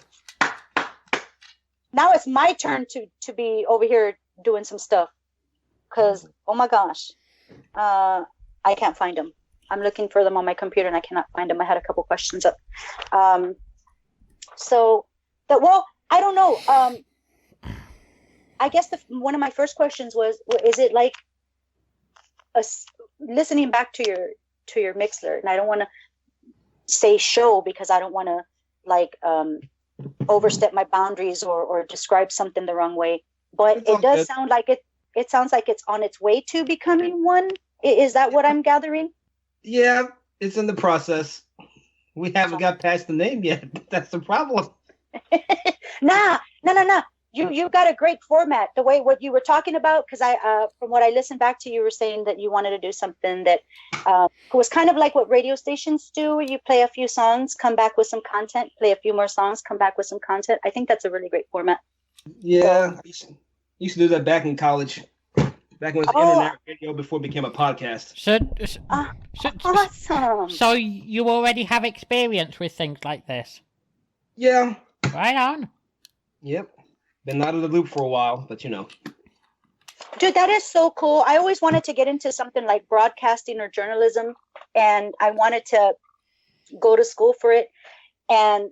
Now it's my turn to be over here doing some stuff. Cause oh my gosh, I can't find them. I'm looking for them on my computer and I cannot find them. I had a couple questions up. I don't know. I guess one of my first questions was, is it like listening back to your Mixler? And I don't want to say show because I don't want to like overstep my boundaries or describe something the wrong way. But it does sound like it sounds like it's on its way to becoming one. Is that what I'm gathering? Yeah, it's in the process. We haven't got past the name yet. That's the problem. Nah. You got a great format. The way what you were talking about, because from what I listened back to, you were saying that you wanted to do something that was kind of like what radio stations do. You play a few songs, come back with some content, play a few more songs, come back with some content. I think that's a really great format. Yeah, I used to do that back in college. Back when it was internet radio before it became a podcast. Awesome. So you already have experience with things like this? Yeah. Right on. Yep. Been out of the loop for a while, but you know. Dude, that is so cool. I always wanted to get into something like broadcasting or journalism, and I wanted to go to school for it. And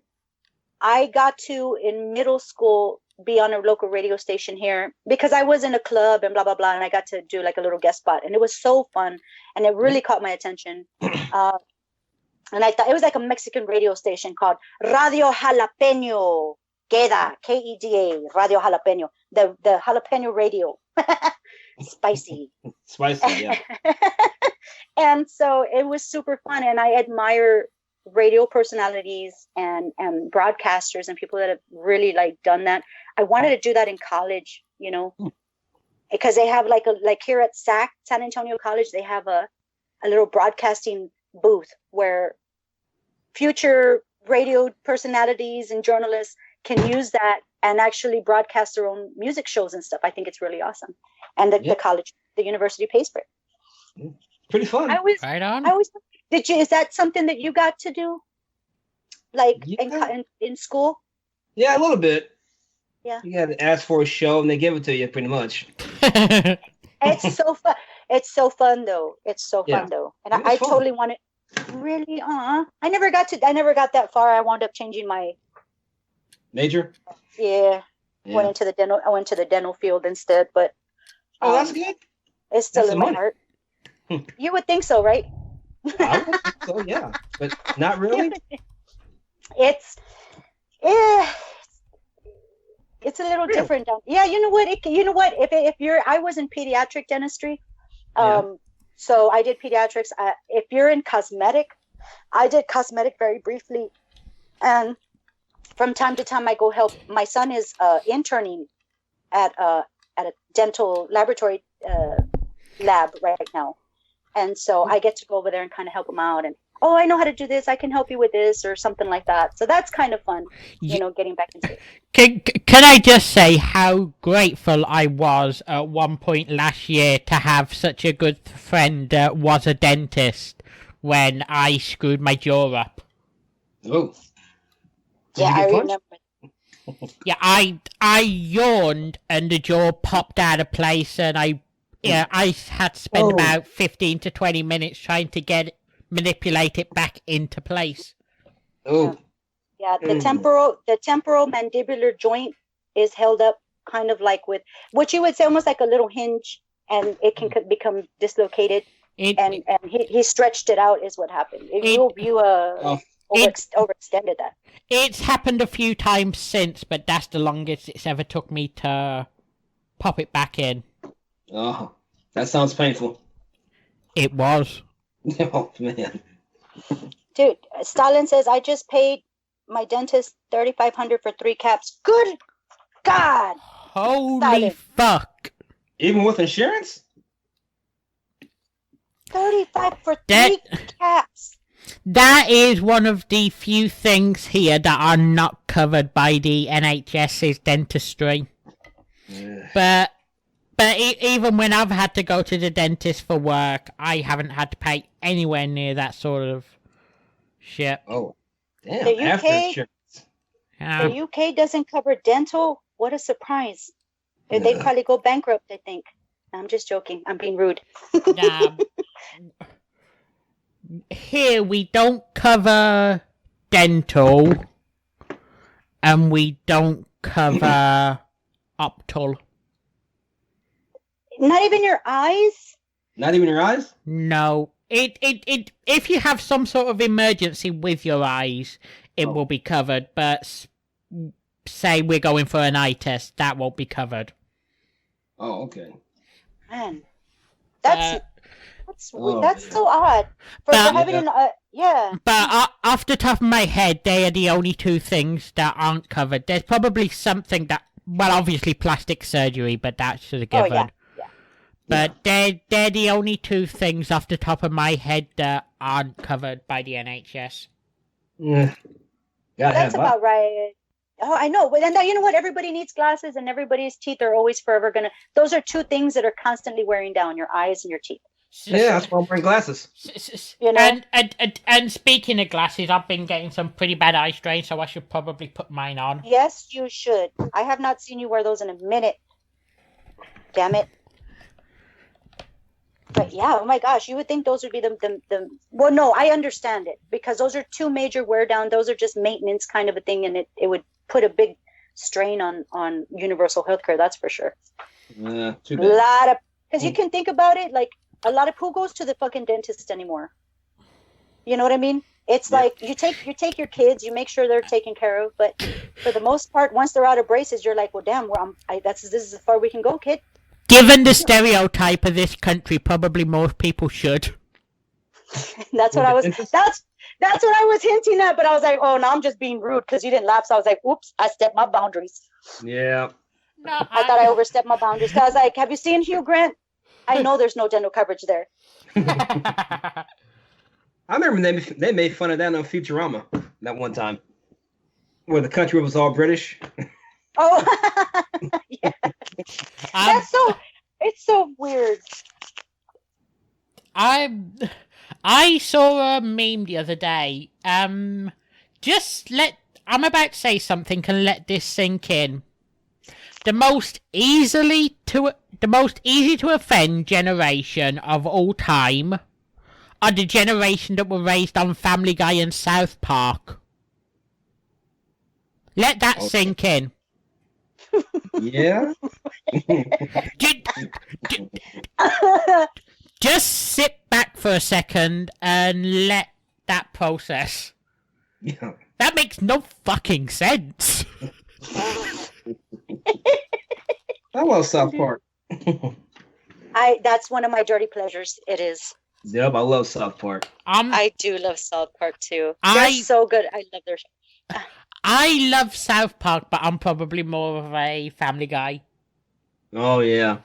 I got to, in middle school, be on a local radio station here because I was in a club and blah, blah, blah. And I got to do like a little guest spot, and it was so fun. And it really caught my attention. And I thought it was like a Mexican radio station called Radio Jalapeño. Queda, Keda, Radio Jalapeño, the jalapeno radio. Spicy. Spicy, yeah. And so it was super fun. And I admire radio personalities and broadcasters and people that have really like done that. I wanted to do that in college, you know, because they have like here at SAC, San Antonio College, they have a little broadcasting booth where future radio personalities and journalists can use that and actually broadcast their own music shows and stuff. I think it's really awesome. And the college, the university pays for it. Pretty fun. Right on. Is that something that you got to do? Like in school? Yeah, a little bit. Yeah. You got to ask for a show and they give it to you pretty much. It's so fun. It's so fun though. It's so fun though. And I totally want it. Really? I never got that far. I wound up changing my major. Yeah. I went to the dental field instead, but that's good. It's still in my heart. You would think so, right? I would think so, yeah, but not really. It's a little different. Yeah, you know what? I was in pediatric dentistry, so I did pediatrics. If you're in cosmetic, I did cosmetic very briefly, and from time to time I go help. My son is interning at a dental laboratory lab right now, and so I get to go over there and kind of help him out. And I know how to do this. I can help you with this or something like that. So that's kind of fun, getting back into it. Can I just say how grateful I was at one point last year to have such a good friend that was a dentist when I screwed my jaw up. Oh. Yeah, I remember. Yeah, I yawned and the jaw popped out of place, and I had to spend about 15 to 20 minutes trying to manipulate it back into place. Oh. Yeah, the temporal mandibular joint is held up kind of like with what you would say almost like a little hinge, and it can become dislocated. And he stretched it out is what happened. You overextended that. It's happened a few times since, but that's the longest it's ever took me to pop it back in. Oh, that sounds painful. It was. Oh, man. Dude, Stalin says, I just paid my dentist $3,500 for 3 caps. Good God! Holy Stalin. fuck. Even with insurance? $35 for 3 caps. That is one of the few things here that are not covered by the NHS's dentistry. Yeah. But even when I've had to go to the dentist for work, I haven't had to pay anywhere near that sort of shit. Oh, damn. The UK, after insurance. the UK doesn't cover dental. What a surprise. They'd probably go bankrupt, I think. I'm just joking. I'm being rude. Here we don't cover dental, and we don't cover optal. Not even your eyes? Not even your eyes? No. If you have some sort of emergency with your eyes, it will be covered. But say we're going for an eye test, that won't be covered. Oh, okay. Man, that's so odd for having an yeah. But off the top of my head, they are the only two things that aren't covered. There's probably something that, well, obviously plastic surgery, but that's a given. Oh yeah. But they're the only two things off the top of my head that aren't covered by the NHS. Yeah. That's about right. Oh, I know. But then you know what? Everybody needs glasses, and everybody's teeth are always forever gonna. Those are two things that are constantly wearing down your eyes and your teeth. Yeah, that's why I'm wearing glasses. You know. And speaking of glasses, I've been getting some pretty bad eye strain, so I should probably put mine on. Yes, you should. I have not seen you wear those in a minute. Damn it. But yeah, oh my gosh, you would think those would be the well, no, I understand it because those are two major wear down. Those are just maintenance kind of a thing, and it would put a big strain on universal healthcare. That's for sure. Too bad. A lot of, because you can think about it, like a lot of who goes to the fucking dentist anymore. You know what I mean? It's like you take your kids, you make sure they're taken care of, but for the most part, once they're out of braces, you're like, well, damn, this is as far we can go, kid. Given the stereotype of this country, probably most people should. That's what I was hinting at, but I was like, oh, no, I'm just being rude because you didn't laugh. So I was like, oops, I stepped my boundaries. Yeah. No, I thought I overstepped my boundaries. So I was like, have you seen Hugh Grant? I know there's no dental coverage there. I remember they made fun of that on Futurama that one time, where the country was all British. Oh, yeah. It's so weird. I saw a meme the other day. I'm about to say something and let this sink in. The most easy to offend generation of all time are the generation that were raised on Family Guy and South Park. Let that sink in. Yeah. Just sit back for a second and let that process. Yeah. That makes no fucking sense. I love South Park. That's one of my dirty pleasures. It is. Yep, I love South Park. I do love South Park too. They're so good. I love their show. I love South Park, but I'm probably more of a Family Guy. Oh, yeah.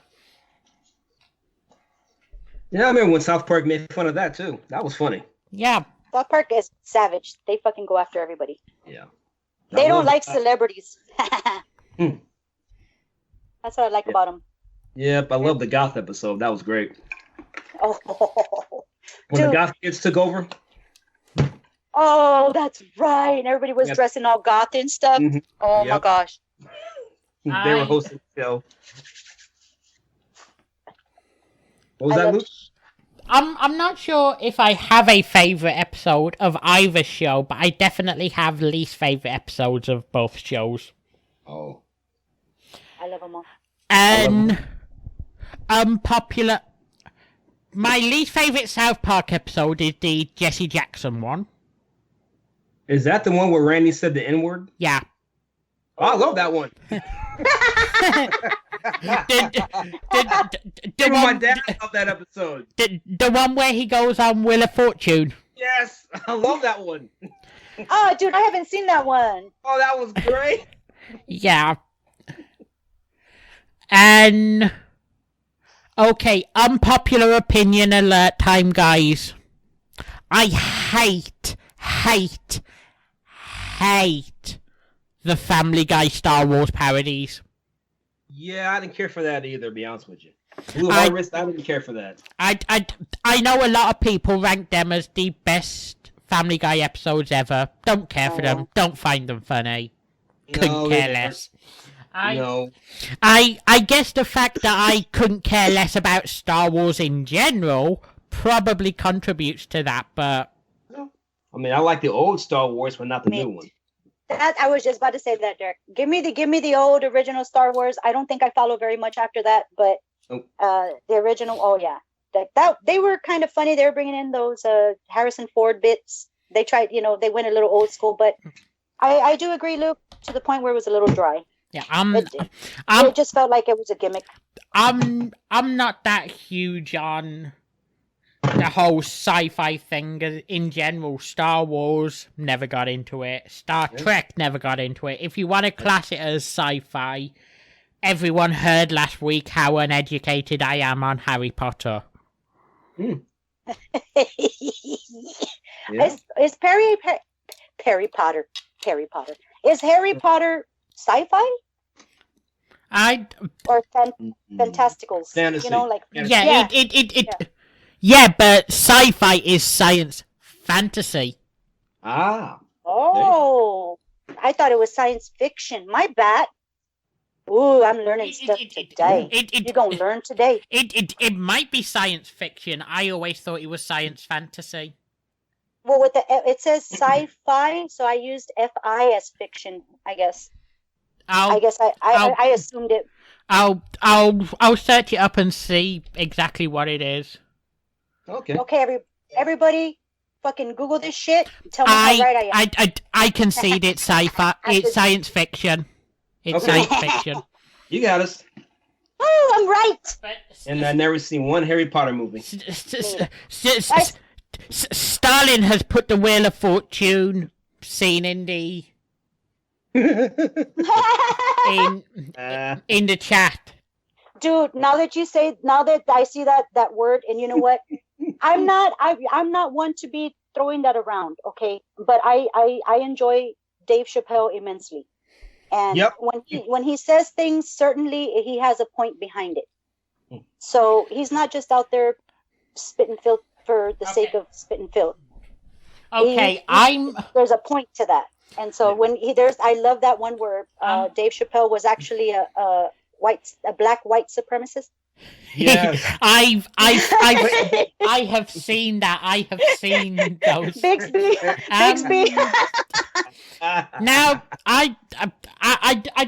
Yeah, I remember when South Park made fun of that, too. That was funny. Yeah. South Park is savage. They fucking go after everybody. Yeah. They don't like celebrities. That's what I like about them. Yep, I love the Goth episode. That was great. Oh. When the Goth kids took over. Oh, that's right. And everybody was dressing all goth and stuff. Mm-hmm. Oh, my gosh. They were hosting the show. What was that, Luke? I'm not sure if I have a favourite episode of either show, but I definitely have least favourite episodes of both shows. Oh. I love them all. And unpopular... My least favourite South Park episode is the Jesse Jackson one. Is that the one where Randy said the N-word? Yeah. Oh, I love that one. Even my dad loved that episode. The one where he goes on Wheel of Fortune. Yes, I love that one. Oh, dude, I haven't seen that one. Oh, that was great. Yeah. And... Okay, unpopular opinion alert time, guys. I hate the Family Guy Star Wars parodies. Yeah, I didn't care for that either, to be honest with you. I didn't care for that. I know a lot of people rank them as the best Family Guy episodes ever. Don't care for them. Don't find them funny. Couldn't care less. I guess the fact that I couldn't care less about Star Wars in general probably contributes to that, but... I mean, I like the old Star Wars, but not the new one. I was just about to say that, Derek. Give me the old original Star Wars. I don't think I follow very much after that, but the original, oh yeah, that they were kind of funny. They were bringing in those Harrison Ford bits. They tried, they went a little old school, but I do agree, Luke, to the point where it was a little dry. Yeah, it just felt like it was a gimmick. I'm not that huge on the whole sci-fi thing in general. Star Wars, never got into it. Star Trek, never got into it. If you want to class it as sci-fi, everyone heard last week how uneducated I am on Harry Potter. Is Perry Potter? Is Harry Potter sci-fi? Or fantasticals? Fantasy. Yeah, but sci-fi is science fantasy. Oh, I thought it was science fiction. My bad. Ooh, I'm learning stuff today. You're gonna learn today. It might be science fiction. I always thought it was science fantasy. Well, it says sci-fi, so I used FI as fiction, I guess. I assumed it. I'll search it up and see exactly what it is. Okay, everybody, fucking Google this shit. And tell me how right I am. I concede it's sci-fi. It's science fiction. It's science fiction. You got us. Oh, I'm right. And I've never seen one Harry Potter movie. Stalin has put the Wheel of Fortune scene in the in the chat. Dude, now that I see that word, and you know what? I'm not one to be throwing that around, okay? But I enjoy Dave Chappelle immensely. And when he says things, certainly he has a point behind it. So he's not just out there spitting filth for the sake of spitting filth. Okay, there's a point to that. And so I love that one where Dave Chappelle was actually a black white supremacist. Yes. I have seen that. I have seen those. Bixby. Now, I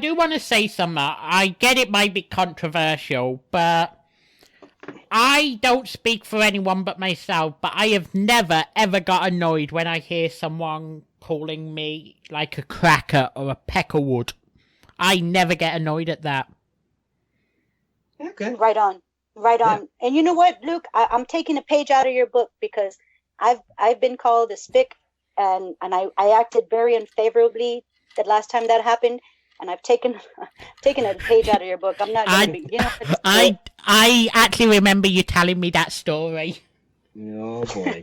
do want to say something. I get it might be controversial, but I don't speak for anyone but myself, but I have never, ever got annoyed when I hear someone calling me like a cracker or a peckerwood. I never get annoyed at that. Okay. Right on. Yeah. And you know what, Luke? I'm taking a page out of your book because I've been called a spick, and I acted very unfavorably the last time that happened, and I've taken a page out of your book. I'm not going to be. I actually remember you telling me that story. Oh boy.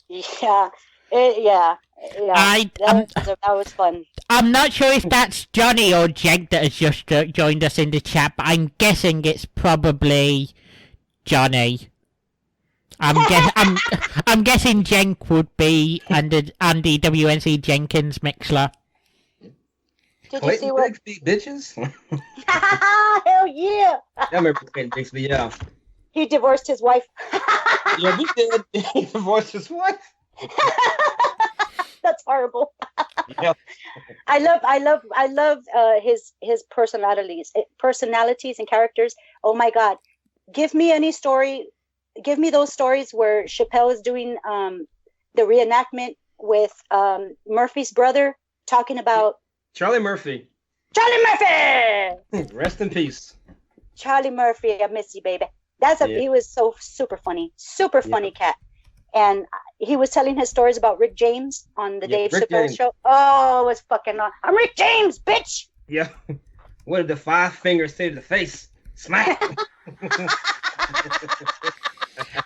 Yeah. That was fun. I'm not sure if that's Johnny or Jenk that has just joined us in the chat, but I'm guessing it's probably Johnny. I'm guessing Jenk would be Andy WNC Jenkins Mixler. Did you see what? Bixby bitches? Hell yeah! I remember Clayton Bixby. Yeah. He divorced his wife. Yeah, he did. He divorced his wife. That's horrible. Yeah. I love his personalities and characters. Oh my God, give me any story. Give me those stories where Chappelle is doing the reenactment with Murphy's brother talking about Charlie Murphy. Rest in peace. Charlie Murphy, I miss you, baby. He was so super funny cat. And he was telling his stories about Rick James on the Dave Chappelle show. Oh, it was fucking on. I'm Rick James, bitch. Yeah. What did the 5 fingers say to the face? Smack.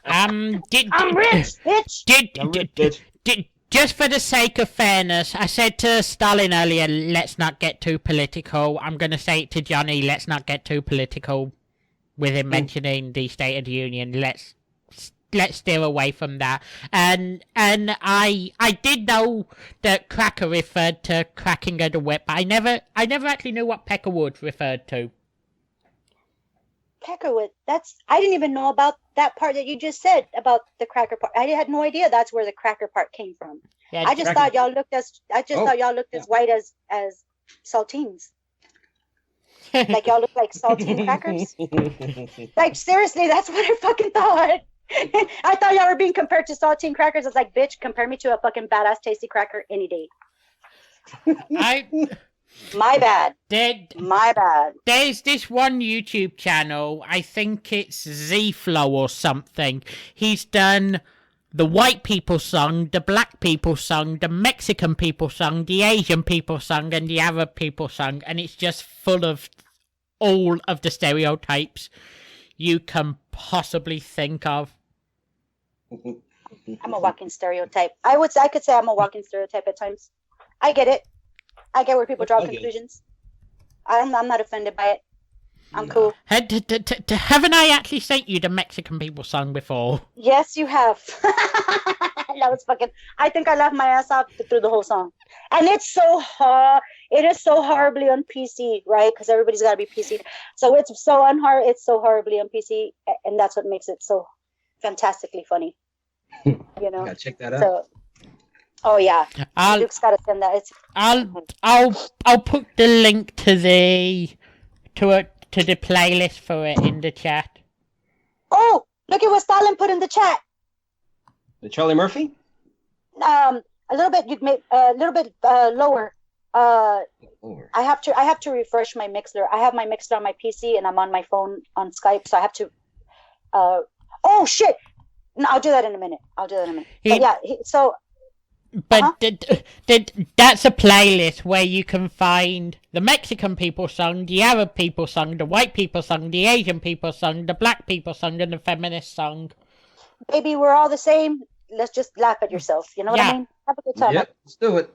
I'm rich, bitch. Just for the sake of fairness, I said to Stalin earlier, let's not get too political. I'm going to say it to Johnny, let's not get too political with him mentioning the State of the Union. Let's steer away from that. And I did know that Cracker referred to cracking of the whip, but I never actually knew what Peckerwood referred to. Peckerwood. I didn't even know about that part that you just said about the cracker part. I had no idea that's where the cracker part came from. Yeah, I just thought y'all looked as white as saltines. Like y'all look like saltine crackers. Like seriously, that's what I fucking thought. I thought y'all were being compared to saltine crackers. I was like, bitch, compare me to a fucking badass tasty cracker any day. My bad. My bad. There's this one YouTube channel, I think it's Z-Flow or something. He's done the white people song, the black people song, the Mexican people song, the Asian people song, and the Arab people song, and it's just full of all of the stereotypes you can possibly think of. I'm a walking stereotype. I could say I'm a walking stereotype at times. I get it. I get where people draw conclusions. I'm not offended by it. I'm cool. Haven't I actually sent you the Mexican people song before? Yes, you have. That was fucking. I think I laughed my ass off through the whole song, and it's so hard. It is so horribly on PC, right? Because everybody's got to be PC. So it's so It's so horribly on PC, and that's what makes it so fantastically funny. You know. Gotta check that out. So, oh yeah, Luke's got to send that. I'll put the link to the playlist for it in the chat. Oh, look at what Stalin put in the chat. The Charlie Murphy? A little bit. You'd make a little bit lower. I have to refresh my Mixler. I have my Mixler on my PC and I'm on my phone on Skype, so I have to. Oh shit! No, I'll do that in a minute. But that's a playlist where you can find the Mexican people song, the Arab people song, the white people song, the Asian people song, the black people song, and the feminist song. Baby, we're all the same. Let's just laugh at yourself. You know what I mean? Have a good time. Yep, let's do it.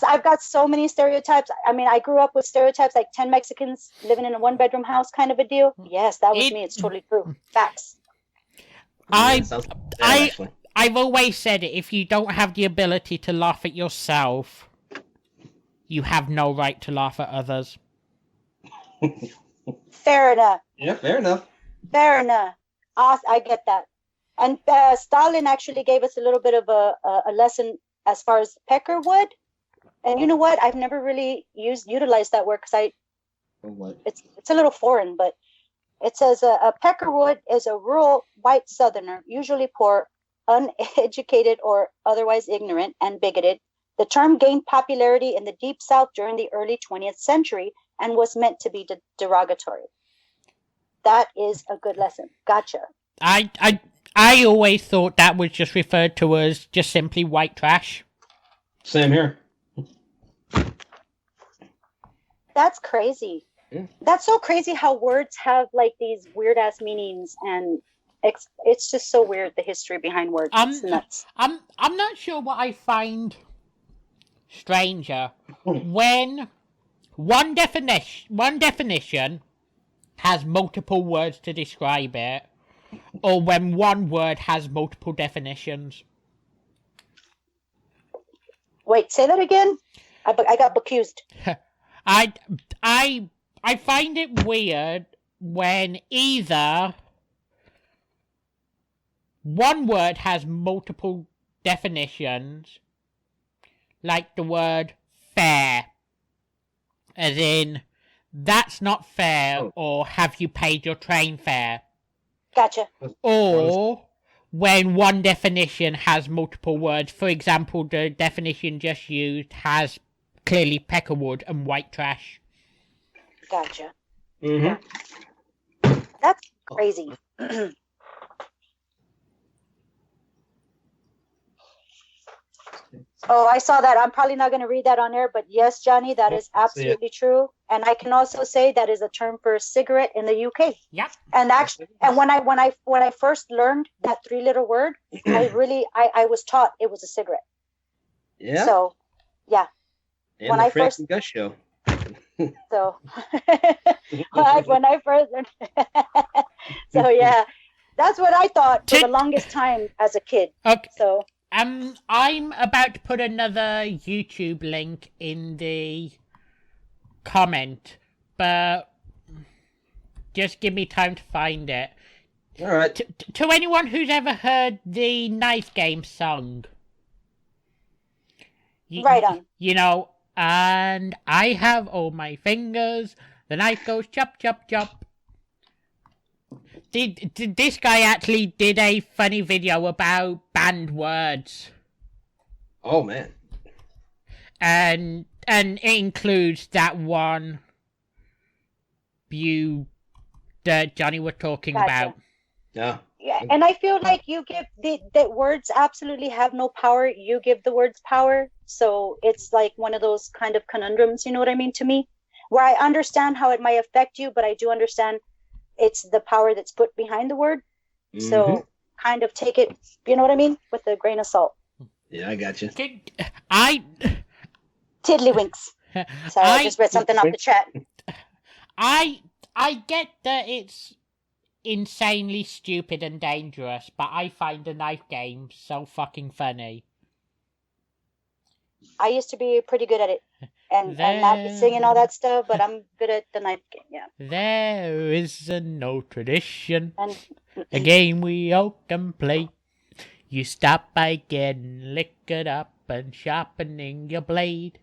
I've got so many stereotypes. I mean, I grew up with stereotypes like 10 Mexicans living in a 1-bedroom house kind of a deal. Yes, that was me. It's totally true. Facts. I've always said it, if you don't have the ability to laugh at yourself, you have no right to laugh at others. Fair enough. Yeah, fair enough. Fair enough. I get that. And Stalin actually gave us a little bit of a lesson as far as peckerwood. And you know what? I've never really utilized that word because it's a little foreign, but it says a peckerwood is a rural white southerner, usually poor, uneducated or otherwise ignorant and bigoted. The term gained popularity in the Deep South during the early 20th century and was meant to be derogatory. That is a good lesson. Gotcha. I always thought that was just referred to as just simply white trash. Same here. That's crazy. Yeah. That's so crazy how words have like these weird ass meanings, and it's just so weird, the history behind words. It's nuts. I'm not sure what I find stranger when one definition has multiple words to describe it, or when one word has multiple definitions. Wait, say that again? I got accused. I find it weird when either one word has multiple definitions, like the word fair, as in, that's not fair, or have you paid your train fare? Gotcha. Or when one definition has multiple words, for example, the definition just used has clearly peckerwood and white trash. Gotcha. Mm-hmm. That's crazy. Oh, I saw that. I'm probably not going to read that on air, but yes, Johnny, that is absolutely true. And I can also say that is a term for a cigarette in the UK. Yep. And actually, and when I first learned that 3-letter word, I was taught it was a cigarette. Yeah. So, yeah. And when the I Frank first and Gus show. So when I first so yeah, that's what I thought for the longest time as a kid. Okay. So I'm about to put another YouTube link in the comment, but just give me time to find it. All right. To anyone who's ever heard the Knife Game song, right on. You know, and I have all my fingers, The knife goes chop, chop, chop. This guy actually did a funny video about banned words. Oh man. And it includes that one that Johnny was talking about. Yeah. Yeah, and I feel like you give that words absolutely have no power. You give the words power. So it's like one of those kind of conundrums, you know what I mean, to me? Where I understand how it might affect you, but I do understand it's the power that's put behind the word. Mm-hmm. So kind of take it, you know what I mean, with a grain of salt. Yeah, I got you. Tiddlywinks. Sorry, I just read something off the chat. I get that it's insanely stupid and dangerous, but I find the knife game so fucking funny. I used to be pretty good at it. And not singing all that stuff, but I'm good at the knife game, yeah. There is no tradition, a game we all can play. You start by getting liquored up and sharpening your blade.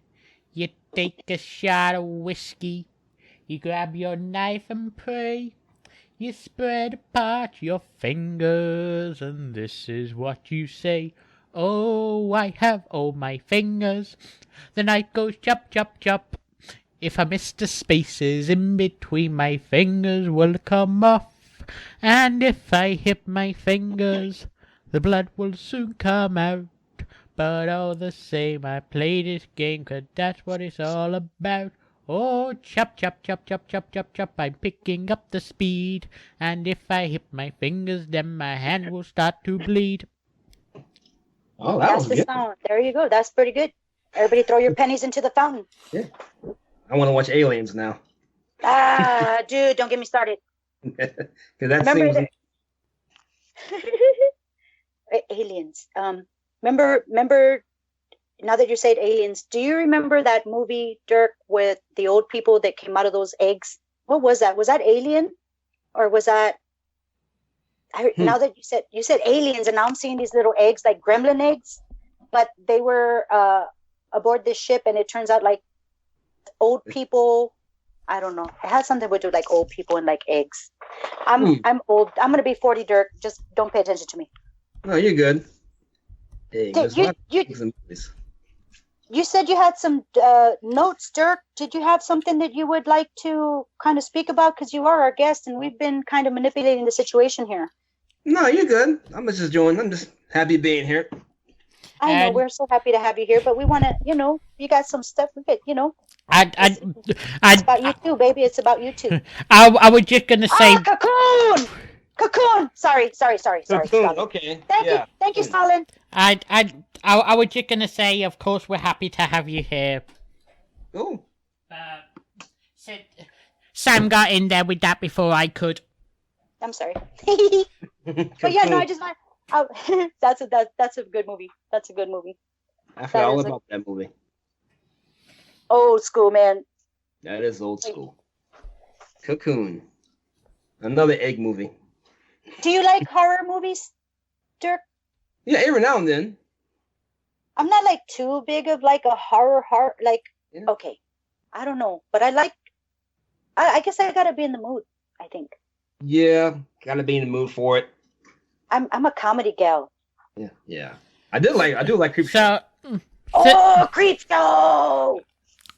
You take a shot of whiskey, you grab your knife and pray. You spread apart your fingers, and this is what you say. Oh, I have all my fingers. The knife goes chop, chop, chop. If I miss the spaces in between, my fingers will come off. And if I hit my fingers, the blood will soon come out. But all the same, I play this game 'cause that's what it's all about. Oh, chop, chop, chop, chop, chop, chop, chop, I'm picking up the speed. And if I hit my fingers, then my hand will start to bleed. Oh, that's the good. Sound. There you go. That's pretty good. Everybody throw your pennies into the fountain. Yeah. I want to watch Aliens now. Dude, don't get me started. That seems... Aliens. Remember, now that you said aliens, do you remember that movie, Dirk, with the old people that came out of those eggs? What was that? Was that Alien? Or was that... Now that you said aliens, and now I'm seeing these little eggs, like gremlin eggs, but they were aboard this ship, and it turns out like old people. I don't know. It has something to do with like old people and like eggs. I'm old. I'm gonna be 40, Dirk. Just don't pay attention to me. No, you're good. Hey, you said you had some notes, Dirk. Did you have something that you would like to kind of speak about? Because you are our guest, and we've been kind of manipulating the situation here. No, you're good. I'm just happy being here. I know, we're so happy to have you here, but we want to, you got some stuff we get, It's about you too, baby. It's about you too. I was just gonna say. Cocoon. Sorry. Cocoon. Okay. Thank you, Stalin. I was just gonna say, of course, we're happy to have you here. Oh. Sam got in there with that before I could. I'm sorry. But yeah, no, I just want. That's a good movie. That's a good movie. I forgot all about that movie. Old school, man. That is old school. Cocoon. Another egg movie. Do you like horror movies, Dirk? Yeah, every now and then. I'm not like too big of like a horror like. Yeah. Okay, I don't know, but I like. I guess I gotta be in the mood. I think. Yeah, gotta be in the mood for it. I'm a comedy gal. Yeah. I do like Creep Show. Creep Show!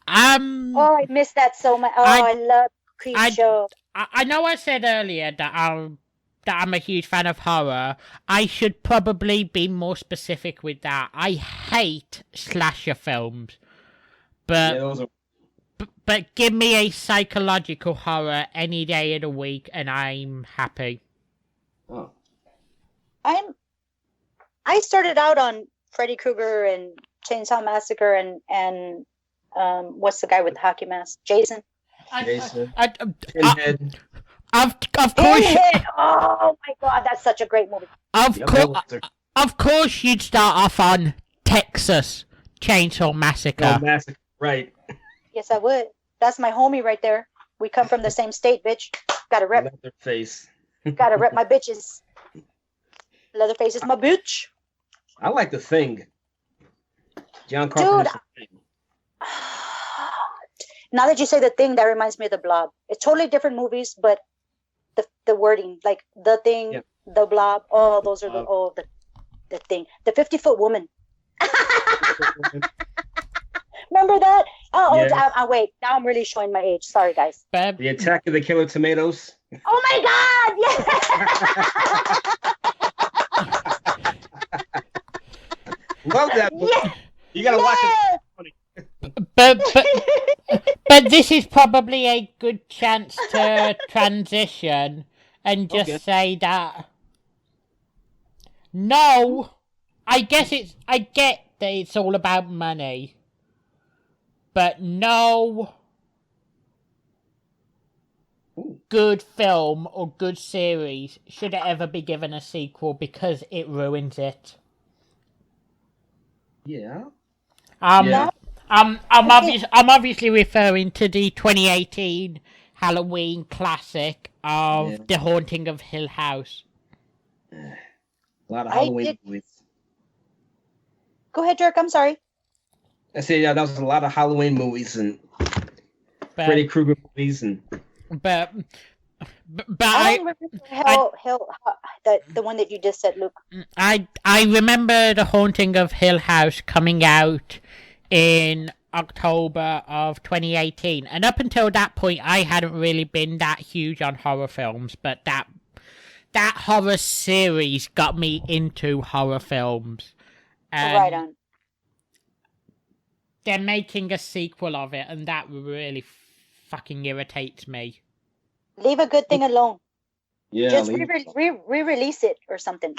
I miss that so much. I love Creep Show. I know I said earlier that I'm a huge fan of horror. I should probably be more specific with that. I hate slasher films, but but give me a psychological horror any day of the week, and I'm happy. Oh. I started out on Freddy Krueger and Chainsaw Massacre and what's the guy with the hockey mask? Jason. Pinhead. Of course. Pinhead. Oh my God, that's such a great movie. Of course, you'd start off on Texas Chainsaw Massacre. Massacre, right? Yes, I would. That's my homie right there. We come from the same state, bitch. Gotta rep. Leatherface. Gotta rep my bitches. Leatherface is my bitch. I like The Thing. John Carpenter's The Thing. Now that you say The Thing, that reminds me of The Blob. It's totally different movies, but the wording, like The Thing, The Blob. Oh, those are the Thing. The 50-foot woman. Remember that? Wait. Now I'm really showing my age. Sorry, guys. The Attack of the Killer Tomatoes. Oh my God! Yeah. Love that movie. Yeah. You gotta watch it. But this is probably a good chance to transition and just say that. No, I get that it's all about money, but no good film or good series should ever be given a sequel because it ruins it. Yeah. I'm obviously referring to the 2018 Halloween classic of The Haunting of Hill House. A lot of Halloween movies. Go ahead, Dirk. I'm sorry. I said, that was a lot of Halloween movies and Freddy Krueger movies But I don't remember the one that you just said, Luke. I remember The Haunting of Hill House coming out in October of 2018, and up until that point, I hadn't really been that huge on horror films, but that horror series got me into horror films. Right on. They're making a sequel of it, and that really fucking irritates me. Leave a good thing alone. Yeah. Just re-release it or something.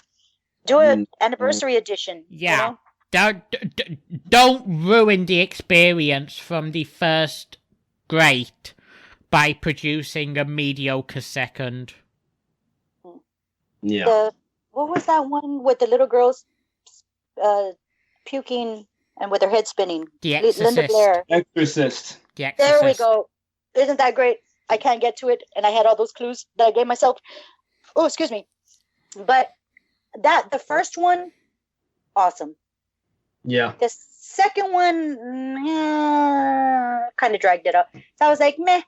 Do an anniversary edition. Yeah. You know? Don't ruin the experience from the first great by producing a mediocre second. Yeah. What was that one with the little girls puking and with their head spinning? The Exorcist. Linda Blair. Exorcist. The Exorcist. There we go. Isn't that great? I can't get to it, and I had all those clues that I gave myself. Oh, excuse me. But the first one, awesome. Yeah. The second one, kind of dragged it up. So I was like, meh.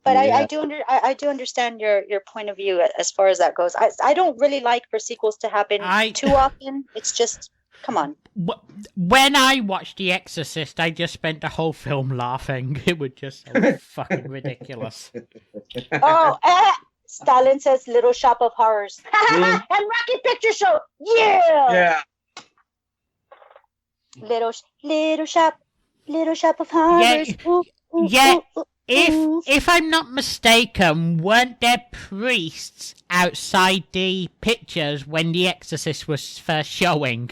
But I do understand your point of view as far as that goes. I don't really like for sequels to happen too often. It's just, come on. When I watched The Exorcist, I just spent the whole film laughing. It was just so fucking ridiculous. Stalin says Little Shop of Horrors. And Rocky Picture Show. Yeah. Yeah. Little shop of horrors. Yeah. If I'm not mistaken, weren't there priests outside the pictures when The Exorcist was first showing?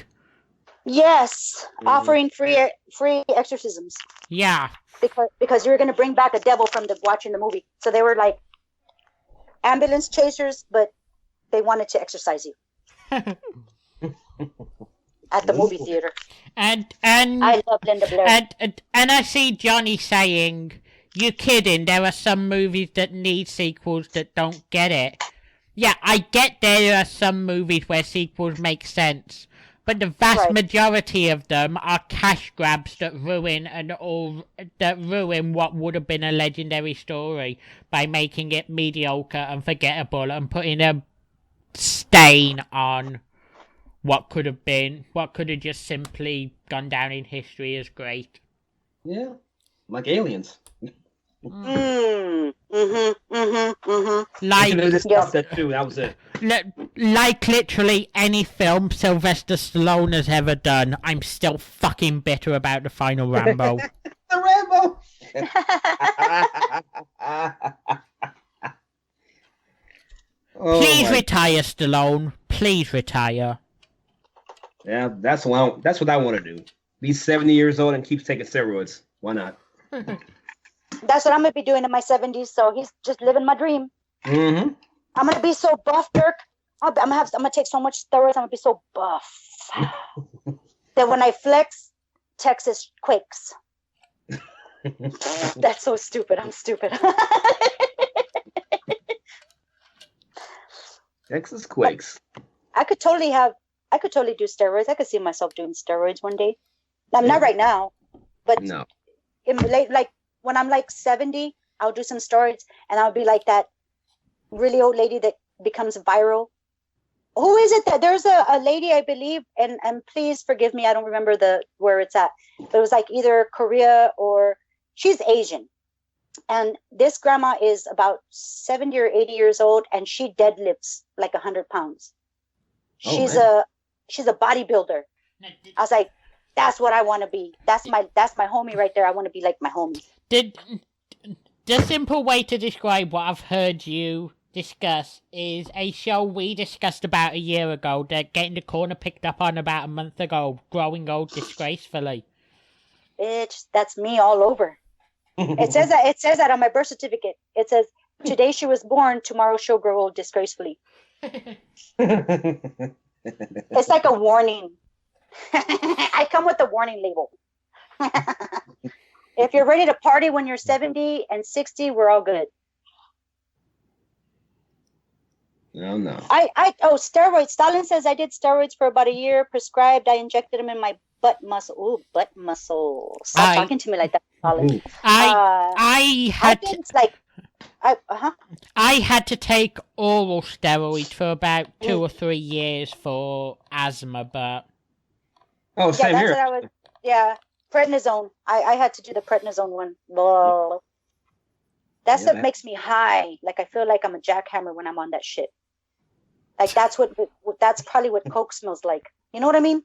Yes, offering free exorcisms. Yeah. Because you were going to bring back a devil from watching the movie. So they were like ambulance chasers, but they wanted to exorcise you. At the movie theater. And I love Linda Blair. And I see Johnny saying, "You kidding, there are some movies that need sequels that don't get it." Yeah, I get there are some movies where sequels make sense, but the vast majority of them are cash grabs that ruin what would have been a legendary story by making it mediocre and forgettable and putting a stain on what could have just simply gone down in history as great. Yeah, like Aliens. Like that too. That was it. Like literally any film Sylvester Stallone has ever done, I'm still fucking bitter about the final Rambo. The Rambo. Please retire, Stallone. Please retire. Yeah, that's what I want to do. Be 70 years old and keep taking steroids. Why not? That's what I'm gonna be doing in my 70s. So he's just living my dream. Mm-hmm. I'm gonna be so buff, Dirk. I'm gonna take so much steroids. I'm gonna be so buff that when I flex, Texas quakes. That's so stupid. I'm stupid. Texas quakes. I could totally do steroids. I could see myself doing steroids one day. Not right now, but no. Like when I'm like 70, I'll do some steroids, and I'll be like that really old lady that becomes viral. Who is it that there's a lady, I believe, and please forgive me, I don't remember where it's at, but it was like either Korea or she's Asian. And this grandma is about 70 or 80 years old, and she deadlifts like 100 pounds. She's a bodybuilder. I was like, that's what I want to be. That's my homie right there. I want to be like my homie. The simple way to describe what I've heard you discuss is a show we discussed about a year ago that Get in the Corner picked up on about a month ago, Growing Old Disgracefully. Bitch, that's me all over. It says that on my birth certificate. It says, today she was born, tomorrow she'll grow old disgracefully. It's like a warning. I come with a warning label. If you're ready to party when you're 70 and 60, we're all good. No. Steroids. Stalin says I did steroids for about a year, prescribed. I injected them in my butt muscle. Ooh, butt muscle. Stop talking to me like that, Stalin. I had to take oral steroids for about 2 or 3 years for asthma, but same here. Prednisone. I had to do the prednisone one. Well, that stuff makes me high. Like I feel like I'm a jackhammer when I'm on that shit. Like that's probably what Coke smells like. You know what I mean?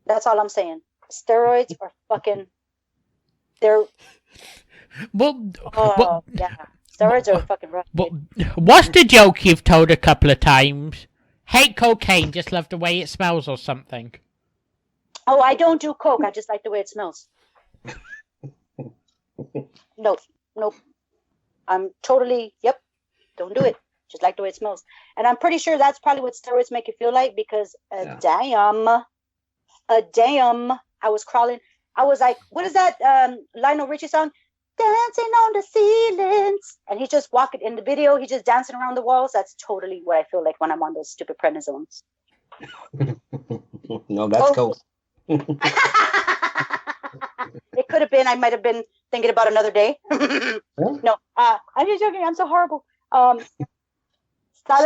That's all I'm saying. Steroids are fucking. Yeah. Steroids are fucking rough. What's the joke you've told a couple of times? Hate cocaine, just love the way it smells or something. Oh, I don't do Coke. I just like the way it smells. Nope. I'm totally, don't do it. Just like the way it smells. And I'm pretty sure that's probably what steroids make you feel like, because damn, I was crawling. I was like, what is that Lionel Richie song? Dancing on the ceilings. And he's just walking in the video. He's just dancing around the walls. That's totally what I feel like when I'm on those stupid prednisones. No, that's cool. It could have been. I might have been thinking about another day. No, I'm just joking. I'm so horrible. Stalin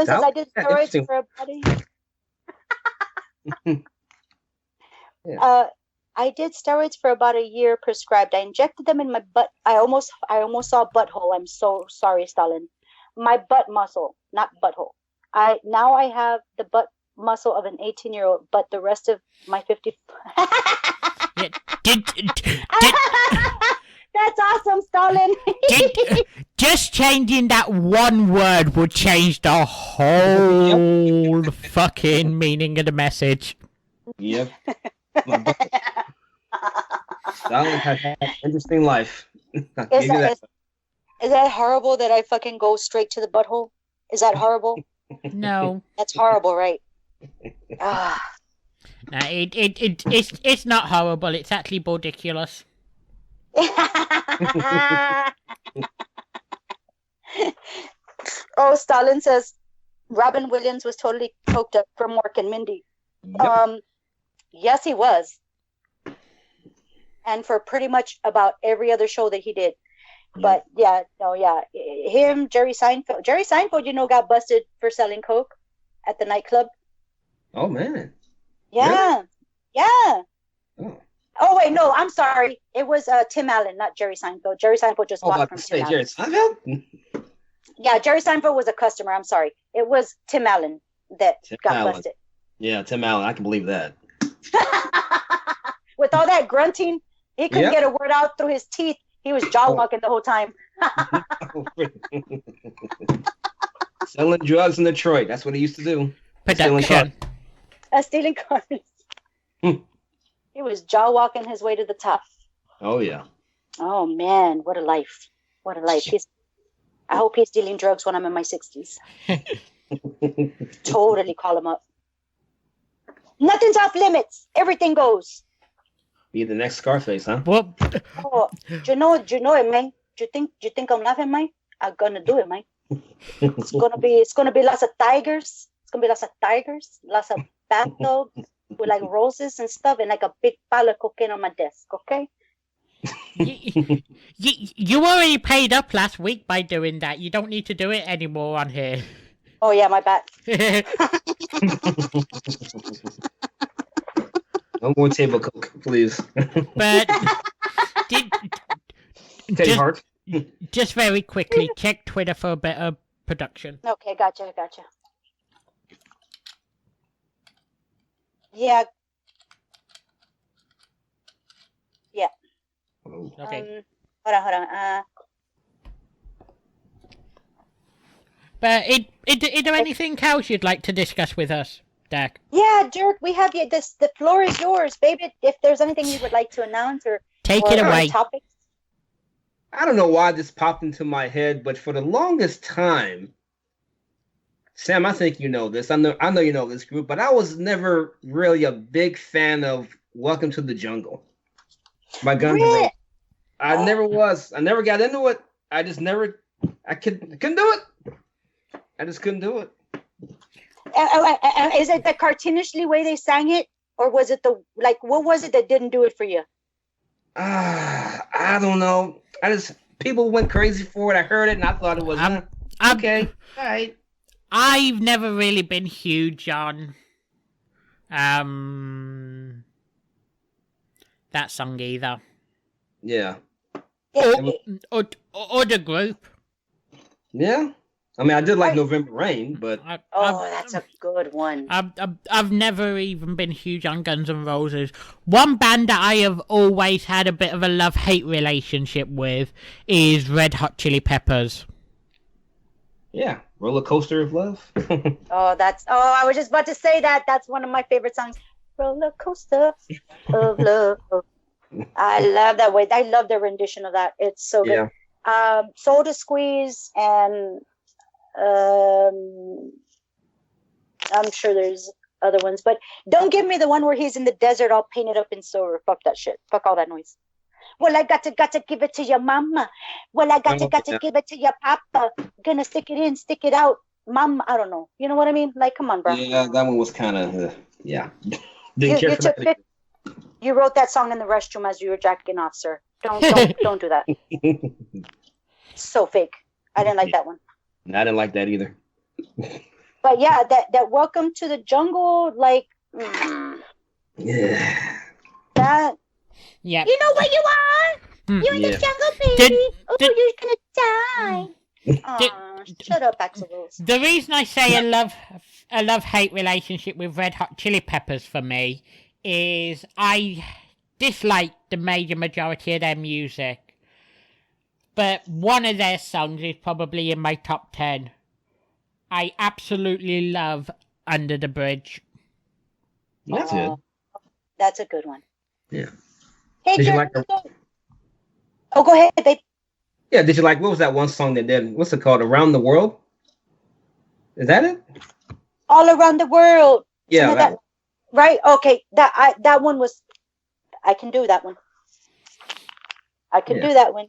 says I did steroids for a buddy. I did steroids for about a year, prescribed. I injected them in my butt. I almost saw a butthole. I'm so sorry, Stalin. My butt muscle, not butthole. I have the butt muscle of an 18-year-old, but the rest of my 50. That's awesome, Stalin. Just changing that one word would change the whole fucking meaning of the message. Yep. Stalin has had an interesting life. Is that horrible that I fucking go straight to the butthole? Is that horrible? No. That's horrible, right? No, it's not horrible. It's actually ridiculous. Oh, Stalin says Robin Williams was totally coked up from Mork and Mindy. Yep. Yes, he was. And for pretty much about every other show that he did. But him, Jerry Seinfeld. Jerry Seinfeld, got busted for selling coke at the nightclub. Oh, man. Yeah. Really? Yeah. Oh, wait, no, I'm sorry. It was Tim Allen, not Jerry Seinfeld. Jerry Seinfeld just bought from Tim Allen. Jerry Seinfeld? Yeah, Jerry Seinfeld was a customer. I'm sorry. It was Tim Allen that got busted. Yeah, Tim Allen. I can believe that. With all that grunting, he couldn't get a word out through his teeth. He was jaw walking the whole time. Selling drugs in Detroit. That's what he used to do. Production. Stealing cars. He was jaw walking his way to the top. Oh, yeah. Oh, man. What a life. What a life. I hope he's dealing drugs when I'm in my 60s. Totally call him up. Nothing's off limits. Everything goes. Be the next Scarface, huh? Well, you know it, man. Do you think I'm laughing, man? I'm gonna do it, man. It's gonna be lots of tigers. It's gonna be lots of tigers, lots of bathtubs with like roses and stuff, and like a big pile of cocaine on my desk. Okay. You already paid up last week by doing that. You don't need to do it anymore on here. Oh yeah, my bad. No more table coke, please. But Teddy Hart. just very quickly, check Twitter for a better production. Okay, gotcha. Yeah. Oh. Okay. Hold on. But is there anything else you'd like to discuss with us, Dak? Yeah, Dirk, we have you. The floor is yours, baby. If there's anything you would like to announce or Take it away. Topics. I don't know why this popped into my head, but for the longest time, Sam, I think you know this. I know you know this group, but I was never really a big fan of Welcome to the Jungle by Guns N' Roses. I never was. I never got into it. I just never. I couldn't do it. I just couldn't do it. Is it the cartoonishly way they sang it, or was it what was it that didn't do it for you? I don't know. People went crazy for it. I heard it and I thought it was okay. All right. I've never really been huge on that song either. Yeah. Or the group. Yeah. I mean, I did like November Rain, but that's a good one. I've never even been huge on Guns N' Roses. One band that I have always had a bit of a love-hate relationship with is Red Hot Chili Peppers. Yeah, Roller Coaster of Love. I was just about to say that. That's one of my favorite songs. Roller Coaster of Love. I love that way. I love their rendition of that. It's so good. Soda Squeeze and I'm sure there's other ones, but don't give me the one where he's in the desert all painted up in silver. Fuck that shit. Fuck all that noise. Well, I got to give it to your mama. Well, I got to give it to your papa. Gonna stick it in, stick it out. Mom, I don't know. You know what I mean? Like, come on, bro. Yeah, that one was kind of, Didn't care for that. You wrote that song in the restroom as you were jacking off, sir. Don't do that. So fake. I didn't like that one. I didn't like that either. But yeah, that Welcome to the Jungle, yeah. That. Yeah. You know where you are? You're in the jungle, baby. You're gonna die. Shut up, Axl Rose. The reason I say a love-hate relationship with Red Hot Chili Peppers for me is I dislike the major majority of their music. But one of their songs is probably in my top 10. I absolutely love Under the Bridge. That's good. That's a good one. Yeah. Hey, did you like go ahead, babe. Yeah, did you like, what was that one song they did? What's it called? Around the World? Is that it? All Around the World. Yeah. That right? Okay. That one was, I can do that one. I can do that one.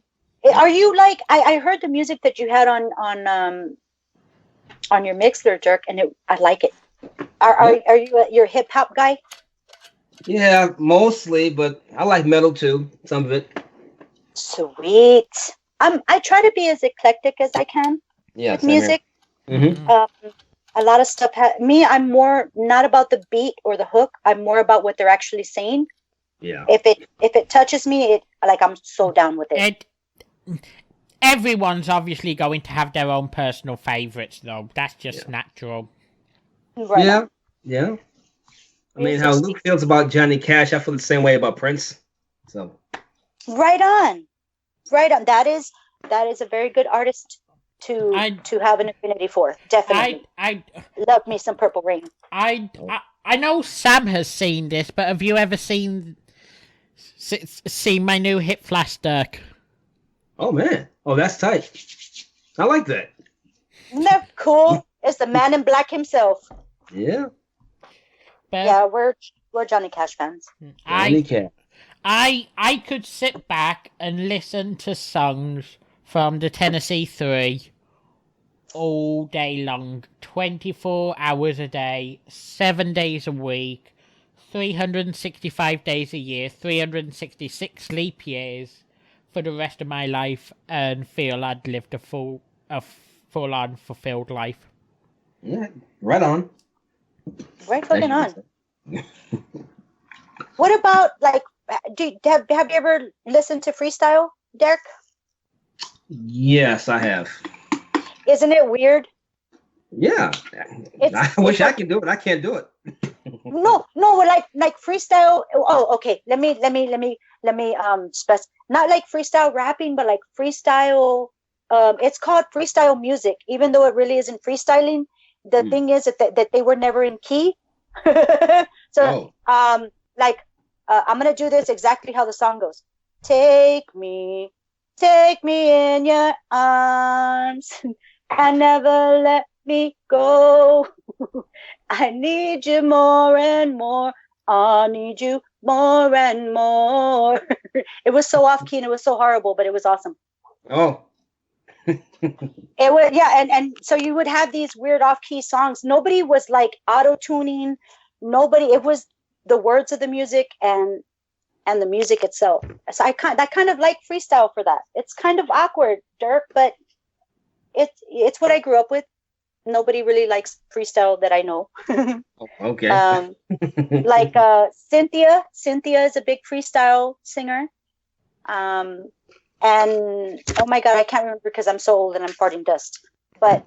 Are you like, I heard the music that you had on your Mixler, Dirk, and I like it. Are you your hip hop guy? Yeah, mostly, but I like metal too. Some of it. Sweet. I try to be as eclectic as I can with music. Mm-hmm. A lot of stuff. I'm more not about the beat or the hook. I'm more about what they're actually saying. Yeah. If it touches me, I'm so down with it. Everyone's obviously going to have their own personal favorites, though. That's just natural. Right. Yeah. I mean, how Luke feels about Johnny Cash, I feel the same way about Prince. So. Right on. That is a very good artist to have an affinity for. Definitely. I love me some Purple Rain. I know Sam has seen this, but have you ever seen my new hit Flash Dirk? Oh man! Oh, that's tight. I like that. Isn't that cool? It's the man in black himself. Yeah. But yeah, we're Johnny Cash fans. Johnny Cash. I could sit back and listen to songs from the Tennessee 3 all day long, 24 hours a day, 7 days a week, 365 days a year, 366 leap years, for the rest of my life and feel I'd lived a full-on fulfilled life. Yeah, right on. Right fucking on. What about, like, have you ever listened to freestyle, Derek? Yes, I have. Isn't it weird? Yeah. I wish I could do it. I can't do it. No, like freestyle. Oh, okay. Let me specify. Not like freestyle rapping, but like freestyle. It's called freestyle music, even though it really isn't freestyling. The thing is that they were never in key. So, like, I'm gonna do this exactly how the song goes. Take me in your arms, and never let me go. I need you more and more. I need you more and more. It was so off key and it was so horrible, but it was awesome. Oh. It was, yeah, and so you would have these weird off key songs. Nobody was like auto tuning. Nobody. It was the words of the music and the music itself. So I kind of like freestyle for that. It's kind of awkward, Dirk, but it's what I grew up with. Nobody really likes freestyle that I know. Okay. Like Cynthia is a big freestyle singer. And oh my god, I can't remember because I'm so old and I'm farting dust. But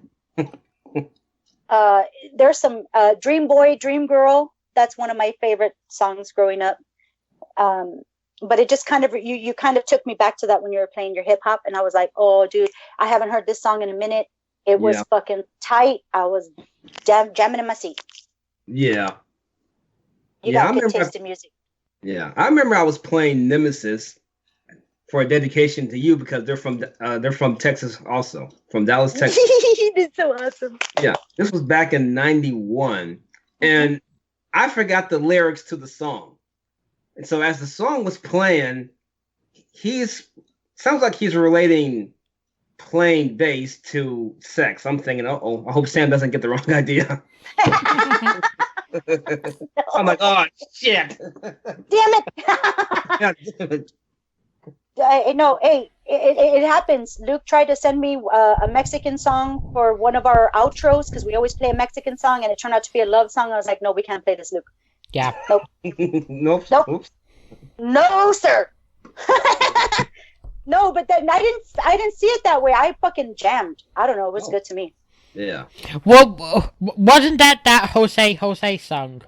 there's some Dream Boy, Dream Girl. That's one of my favorite songs growing up. But it just kind of you kind of took me back to that when you were playing your hip hop, and I was like, oh dude, I haven't heard this song in a minute. It was fucking tight. I was jamming in my seat. Yeah. You got good taste in music. Yeah, I remember I was playing Nemesis for a dedication to you because they're from Texas also, from Dallas, Texas. It's so awesome. Yeah, this was back in '91, and I forgot the lyrics to the song. And so as the song was playing, sounds like he's relating playing bass to sex. I'm thinking, I hope Sam doesn't get the wrong idea. I'm like, oh shit! Damn it! No, hey, it happens. Luke tried to send me a Mexican song for one of our outros because we always play a Mexican song, and it turned out to be a love song. I was like, no, we can't play this, Luke. Yeah. Nope. Nope. Oops. No, sir. No, but then I didn't see it that way. I fucking jammed. I don't know. It was good to me. Yeah. Well, wasn't that Jose song?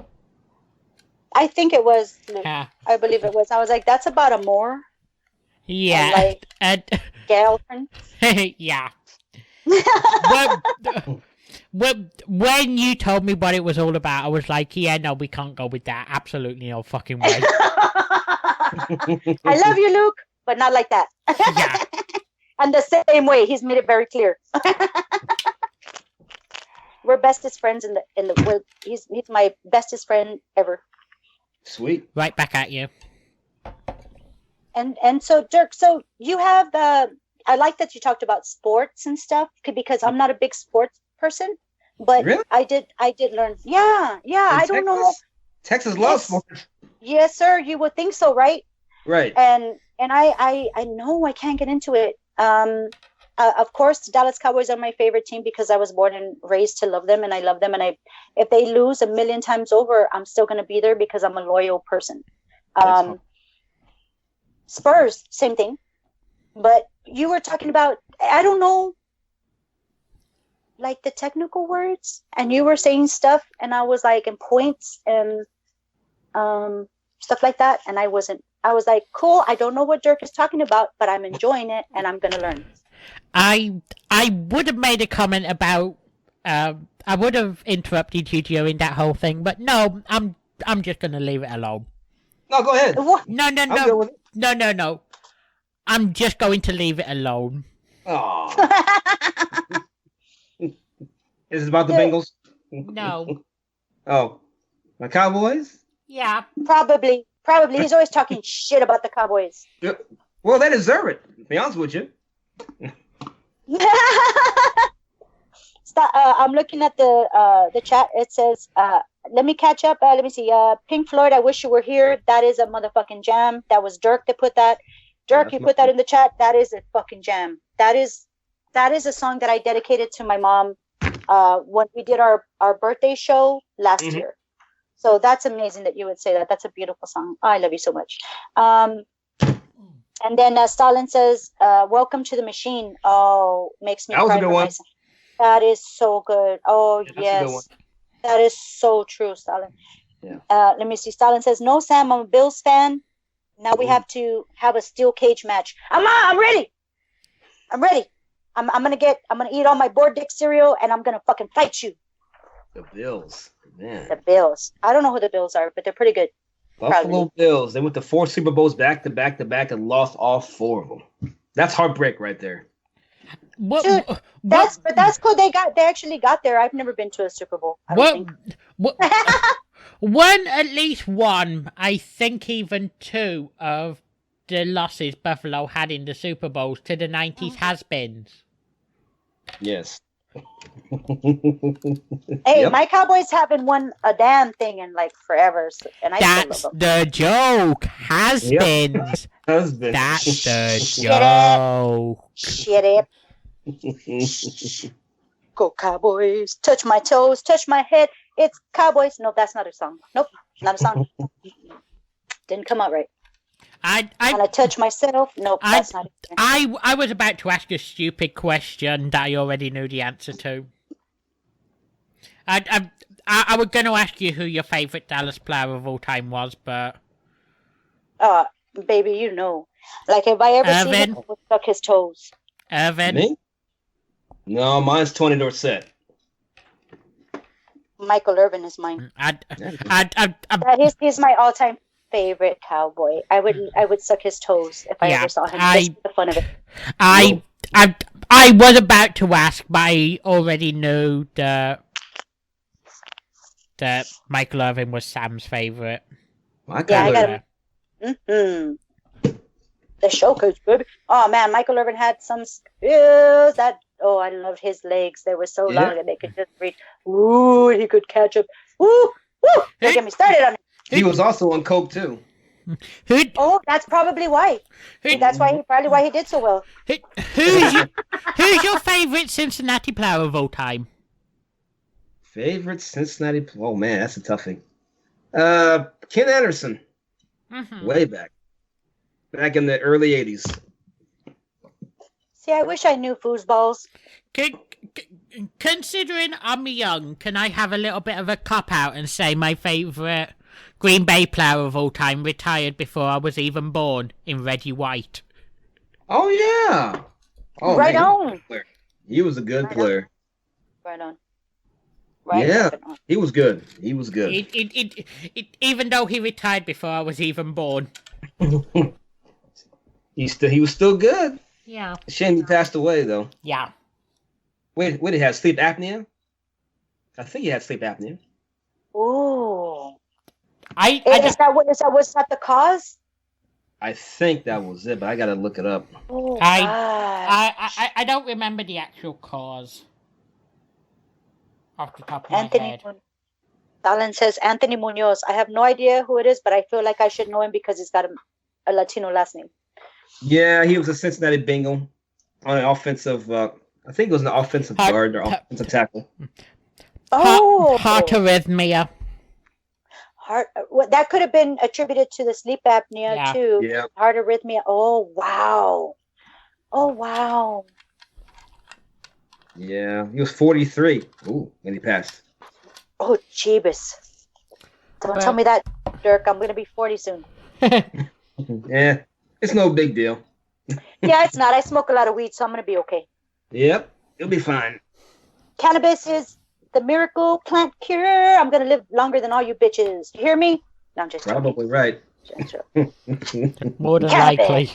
I think it was. Yeah. I believe it was. I was like, that's about Amor. Yeah. And like girlfriend. Yeah. When you told me what it was all about, I was like, yeah, no, we can't go with that. Absolutely no fucking way. I love you, Luke, but not like that. Yeah. And the same way, he's made it very clear. We're bestest friends in the world. He's my bestest friend ever. Sweet. Right back at you. And so, Dirk, so you have I like that you talked about sports and stuff because I'm not a big sports person, but really? I did learn. Yeah. I don't know. Texas loves sports. Yes, sir. You would think so, right? Right. And I know I can't get into it. Of course, the Dallas Cowboys are my favorite team because I was born and raised to love them, and I love them. And if they lose a million times over, I'm still going to be there because I'm a loyal person. Spurs, same thing. But you were talking about, I don't know, like the technical words, and you were saying stuff, and I was like, in points and stuff like that, and I was like, cool, I don't know what Dirk is talking about, but I'm enjoying it, and I'm going to learn. I would have made a comment about, I would have interrupted you during that whole thing, but no, I'm just going to leave it alone. No, go ahead. What? No. I'm just going to leave it alone. Oh. Is it about the Bengals? No. Oh. The Cowboys? Yeah. Probably. He's always talking shit about the Cowboys. Well, they deserve it, to be honest with you. Stop, I'm looking at the chat. It says, let me catch up. Let me see. Pink Floyd, I Wish You Were Here. That is a motherfucking jam. That was Dirk that put that. Dirk, you put that in the chat. That is a fucking jam. That is a song that I dedicated to my mom when we did our birthday show last year. So that's amazing that you would say that. That's a beautiful song. I love you so much. And then Stalin says, welcome to the machine. Oh, makes me cry for myself. That is so good. Oh, yes. That is so true, Stalin. Yeah. Let me see. Stalin says, no, Sam, I'm a Bills fan. Now we have to have a steel cage match. I'm ready. I'm ready. I'm gonna eat all my board dick cereal and I'm gonna fucking fight you. The Bills. Man. The Bills. I don't know who the Bills are, but they're pretty good. Buffalo Bills. They went to 4 Super Bowls back to back and lost all 4 of them. That's heartbreak right there. Dude, that's cool. They actually got there. I've never been to a Super Bowl. I don't think. At least one, I think even 2 of the losses Buffalo had in the Super Bowls to the 90s has-beens. Yes. Hey, my Cowboys haven't won a damn thing in like forever, and that's still love them. The joke. Has-beens. That's the joke. Shit it. Go Cowboys! Touch my toes, touch my head. It's Cowboys. No, that's not a song. Nope, not a song. Didn't come out right. And I touch myself. Nope, that's not it. I was about to ask a stupid question that I already knew the answer to. I was going to ask you who your favorite Dallas player of all time was, but baby, you know, like if I ever see him, I would suck his toes. Irvin? Me? No, mine's Tony Dorsett. Michael Irvin is mine. He's my all-time favorite Cowboy. I would suck his toes if I ever saw him. Just for the fun of it. I was about to ask, but I already knew that Michael Irvin was Sam's favorite. I got him. The showcase, baby. Oh man, Michael Irvin had some skills that. Oh, I loved his legs. They were so long that they could just reach. Ooh, he could catch up. Ooh. Don't get me started on it. He was also on coke too. Oh, that's probably why. That's probably why he did so well. Who's your favorite Cincinnati player of all time? Favorite Cincinnati? Oh man, that's a toughie. Ken Anderson. Way back in the early '80s. See, I wish I knew foosballs. Considering I'm young, can I have a little bit of a cop-out and say my favourite Green Bay player of all time retired before I was even born in Reggie White? Oh, yeah. Oh, right on. He was a good player. Right on. Yeah, he was good. He was good. Even though he retired before I was even born. He was still good. Yeah. Shame he passed away, though. Yeah. Wait, did he have sleep apnea? I think he had sleep apnea. Oh. Was that the cause? I think that was it, but I gotta look it up. Oh, I don't remember the actual cause. Off the top of my head. Dallin says Anthony Munoz. I have no idea who it is, but I feel like I should know him because he's got a Latino last name. Yeah, he was a Cincinnati Bengal on an offensive. I think it was an offensive guard or offensive tackle. Oh, heart arrhythmia. That could have been attributed to the sleep apnea too. Yeah. Heart arrhythmia. Oh wow. Yeah, he was 43. Ooh, and he passed. Oh, Jeebus. Don't tell me that, Dirk. I'm going to be 40 soon. Yeah, it's no big deal. Yeah, it's not. I smoke a lot of weed, so I'm going to be okay. Yep, you'll be fine. Cannabis is the miracle plant cure. I'm going to live longer than all you bitches. You hear me? No, I'm just Probably right. More than likely.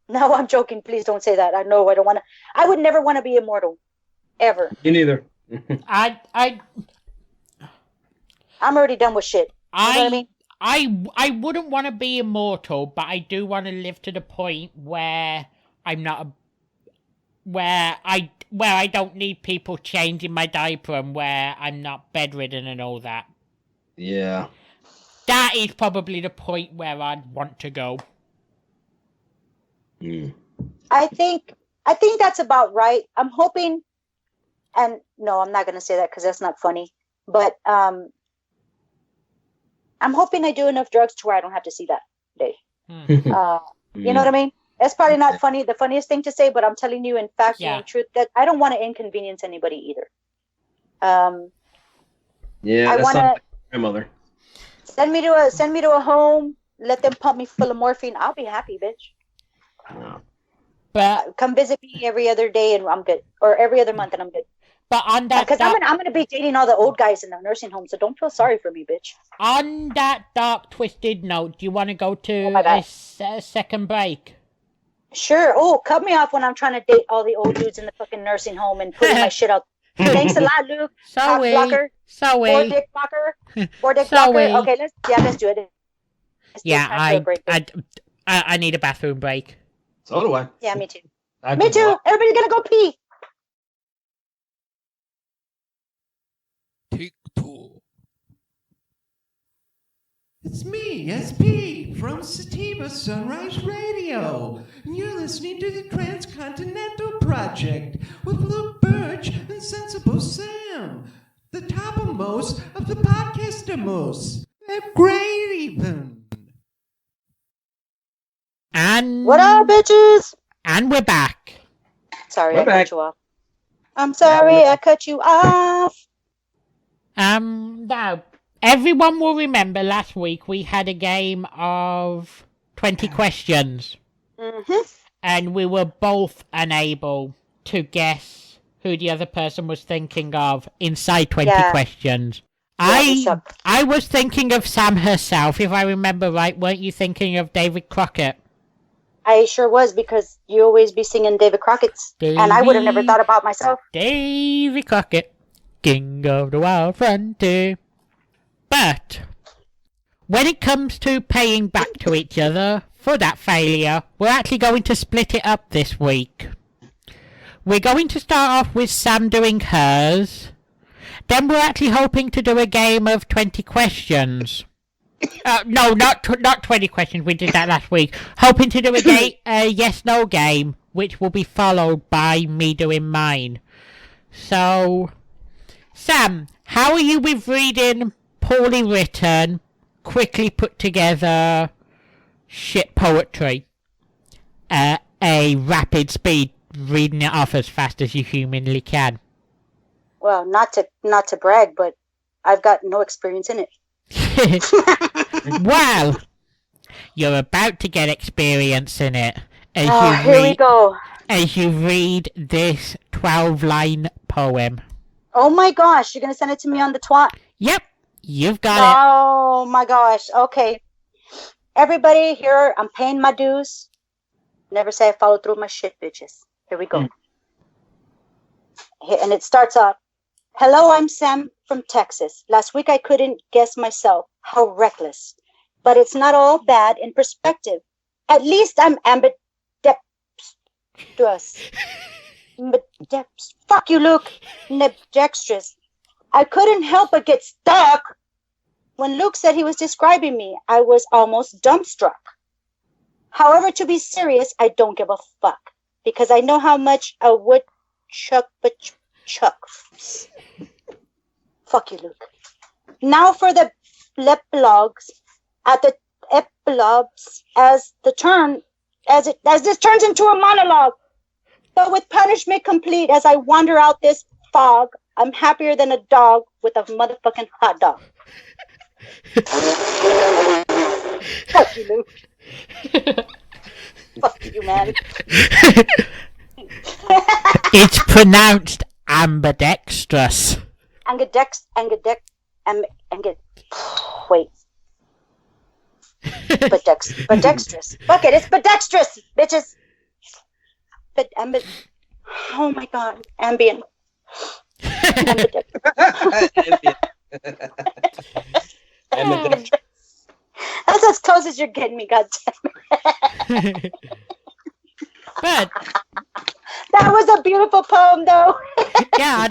No, I'm joking. Please don't say that. I know I don't want to. I would never want to be immortal. Ever. You neither. I'm already done with shit. You know what I mean? I wouldn't want to be immortal, but I do want to live to the point where I'm not where I don't need people changing my diaper and where I'm not bedridden and all that. Yeah. That is probably the point where I'd want to go. I think that's about right. I'm hoping, and no, I'm not going to say that because that's not funny. But I'm hoping I do enough drugs to where I don't have to see that day. You know what I mean? That's probably not funny, the funniest thing to say, but I'm telling you in fact and in truth that I don't want to inconvenience anybody either. Yeah, I want to grandmother. send me to a home. Let them pump me full of morphine. I'll be happy, bitch. But come visit me every other day and I'm good, or every other month and I'm good. But on that, because I'm gonna be dating all the old guys in the nursing home, so don't feel sorry for me, bitch. On that dark, twisted note, do you want to go to a second break? Sure. Oh, cut me off when I'm trying to date all the old dudes in the fucking nursing home and putting my shit out. Thanks a lot, Luke. Sorry. Blocker. Sorry. Board dick blocker. Board dick blocker. Okay, let's do it. I need a bathroom break. So do I. Yeah, me too. Me too. Everybody's gonna go pee. Take two. It's me, SP, from Sativa Sunrise Radio, and you're listening to the Transcontinental Project with Luke Birch and Sensible Sam, the topmost of the podcastermost. They're great even. And what up, bitches? And we're back. Sorry, I cut you off. I'm sorry, I cut you off. Now, everyone will remember last week we had a game of 20 questions. And we were both unable to guess who the other person was thinking of inside 20 questions. I was thinking of Sam herself, if I remember right. Weren't you thinking of David Crockett? I sure was, because you always be singing David Crockett's. And I would have never thought about myself. David Crockett, king of the wild frontier. But when it comes to paying back to each other for that failure, we're actually going to split it up this week. We're going to start off with Sam doing hers. Then we're actually hoping to do a game of 20 questions. No, not 20 questions. We did that last week. Hoping to do a yes-no game, which will be followed by me doing mine. So, Sam, how are you with reading poorly written, quickly put together shit poetry? A rapid speed, reading it off as fast as you humanly can. Well, not to brag, but I've got no experience in it. Well, you're about to get experience in it here we go. As you read this 12-line poem. Oh my gosh, you're gonna send it to me on the twat? Yep, you've got it. Oh my gosh, okay. Everybody here, I'm paying my dues. Never say I follow through my shit, bitches. Here we go. And it starts off, hello, I'm Sam from Texas. Last week I couldn't guess myself. How reckless. But it's not all bad in perspective. At least I'm ambidextrous. Fuck you, Luke. Ambidextrous. I couldn't help but get stuck. When Luke said he was describing me, I was almost dumbstruck. However, to be serious, I don't give a fuck. Because I know how much a woodchuck chucks. Fuck you, Luke. Now for the epilogues. At the epilogues, as this turns into a monologue. But with punishment complete, as I wander out this fog, I'm happier than a dog with a motherfucking hot dog. Fuck you, Luke. Fuck you, man. It's pronounced ambidextrous. Wait. Bedextrous. Fuck it, it's bedextrous, bitches. Oh my god, ambient. That's as close as you're getting me, goddammit. But that was a beautiful poem, though. Yeah,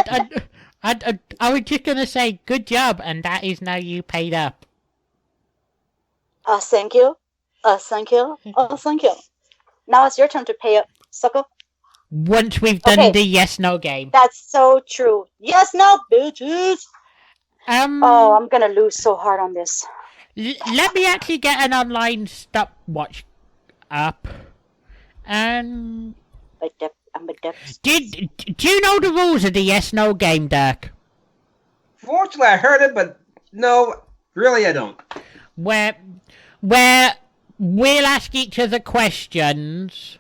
I was just gonna say good job, and that is now you paid up. Thank you. Thank you. Thank you. now it's your turn to pay up, sucker. Once we've done Okay. the yes/no game. That's so true. Yes, no, bitches. Oh, I'm gonna lose so hard on this. Let me actually get an online stopwatch up. And I'm a dep. do you know the rules of the yes/no game, Dirk? Fortunately, I heard it, but no, really, I don't. Where we'll ask each other questions,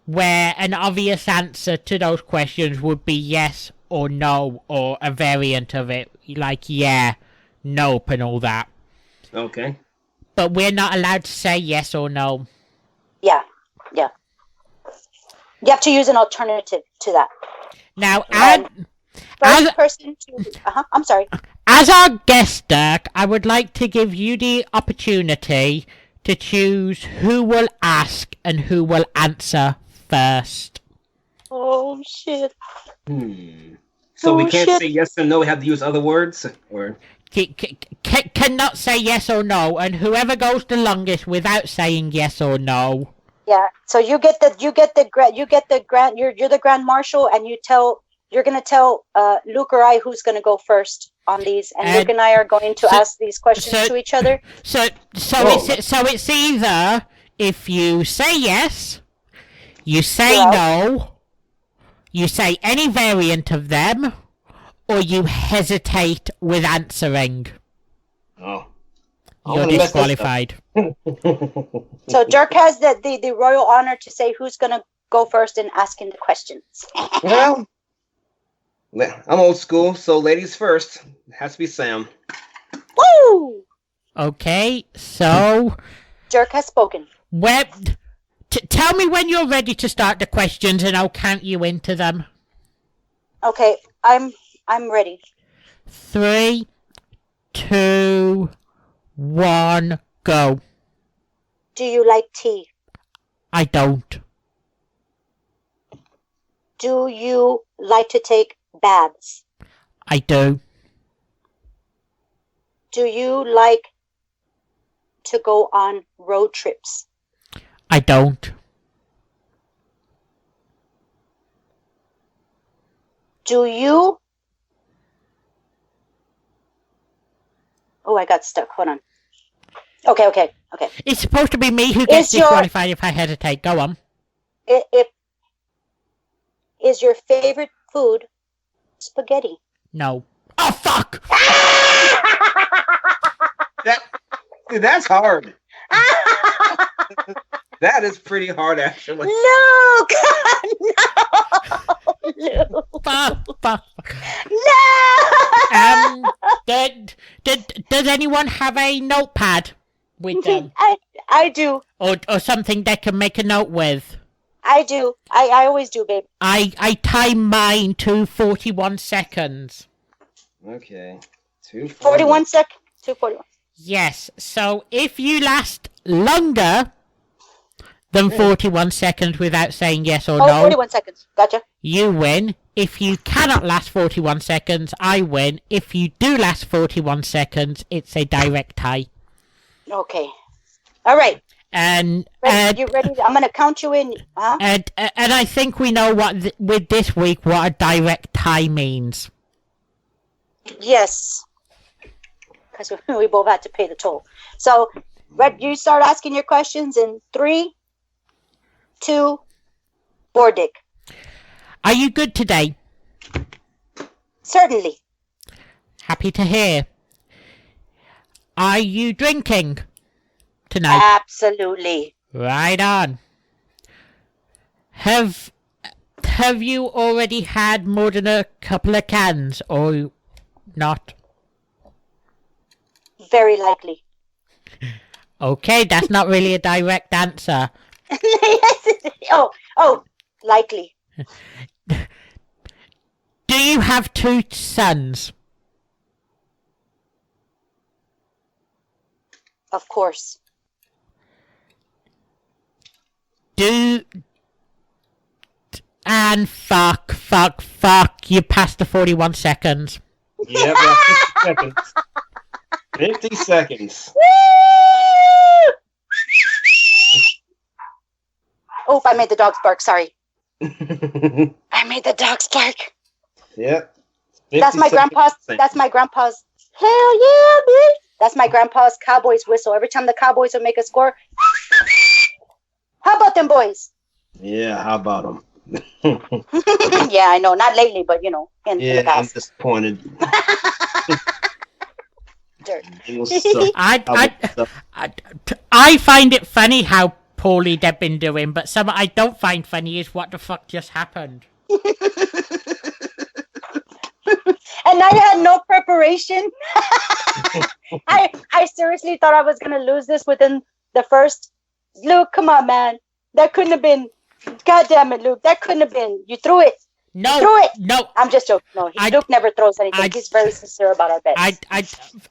where an obvious answer to those questions would be yes or no, or a variant of it, like yeah, nope, and all that. Okay. But we're not allowed to say yes or no. Yeah. You have to use an alternative to that. Now, First person to. I'm sorry. as our guest, Dirk, I would like to give you the opportunity to choose who will ask and who will answer first. Oh shit. So we can't say yes or no. We have to use other words, or Cannot say yes or no, and whoever goes the longest without saying yes or no. Yeah. So you're the grand marshal, and you're gonna tell Luke or I who's gonna go first on these, and Luke and I are going to ask these questions to each other. So it's either if you say yes, you say no, you say any variant of them, or you hesitate with answering. Oh. You're disqualified. So Dirk has the royal honor to say who's gonna go first in asking the questions. Well, I'm old school, so ladies first. It has to be Sam. Woo! Okay, so Dirk has spoken. Tell me when you're ready to start the questions, and I'll count you into them. Okay, I'm ready. 3, 2, 1, go. Do you like tea? I don't. Do you like to take baths? I do. Do you like to go on road trips? I don't. Do you... Oh, I got stuck. Hold on. Okay. It's supposed to be me who gets disqualified if I hesitate. Go on. Is your favorite food spaghetti? No. Oh, fuck! That's hard. That is pretty hard, actually. No! God, no! Fuck. No! Does anyone have a notepad with them? I do. Or something they can make a note with? I do. I always do, babe. I time mine to 41 seconds. Okay. 41 seconds. 241. Yes, so if you last longer than 41 seconds without saying yes or no, 41 seconds. Gotcha. you win. If you cannot last 41 seconds, I win. If you do last 41 seconds, it's a direct tie. Okay. All right. And you ready? I'm going to count you in. Huh? And I think we know with this week what a direct tie means. Yes. Because we both had to pay the toll. So, you start asking your questions in 3, 2, 4, Dick. Are you good today? Certainly. Happy to hear. Are you drinking tonight? Absolutely. Right on. Have you already had more than a couple of cans, or not? Very likely. Okay, that's not really a direct answer. Oh, likely. Do you have 2 sons? Of course. And fuck. You passed the 41 seconds. Yeah, 50 seconds. 50 seconds. Oh, I made the dogs bark. Sorry. I made the dogs bark. Yep. That's my grandpa's. That's my grandpa's. Hell yeah, bitch. That's my grandpa's Cowboys whistle. Every time the Cowboys would make a score. How about them boys? Yeah, how about them? Yeah, I know. Not lately, but in the Yeah, I'm past. disappointed. Dirt. I find it funny how poorly they've been doing, but something I don't find funny is what the fuck just happened. And I had no preparation. I seriously thought I was gonna lose this within the first. Luke, come on, man. That couldn't have been. God damn it, Luke. That couldn't have been. You threw it. No, you threw it. No. I'm just joking. No, Luke never throws anything. He's very sincere about our bets.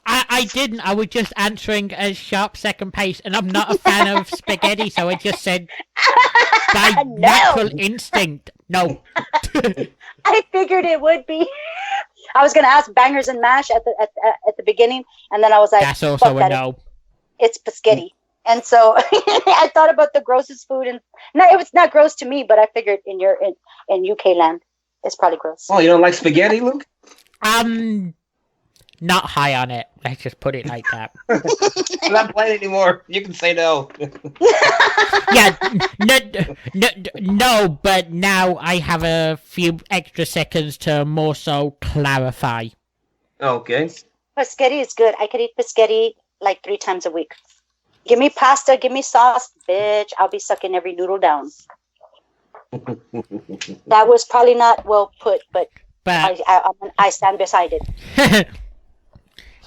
I didn't. I was just answering a sharp second pace, and I'm not a fan of spaghetti, so I just said by natural instinct. No. I figured it would be. I was gonna ask bangers and mash at the beginning, and then I was like, that's also a no. It's spaghetti. And so I thought about the grossest food, and no, it was not gross to me, but I figured in UK land, it's probably gross. Oh, you don't like spaghetti, Luke? Not high on it. Let's just put it like that. I'm not playing anymore. You can say no. Yeah, no, but now I have a few extra seconds to more so clarify. Okay. Spaghetti is good. I could eat spaghetti like 3 times a week. Give me pasta, give me sauce, bitch. I'll be sucking every noodle down. That was probably not well put, but I stand beside it.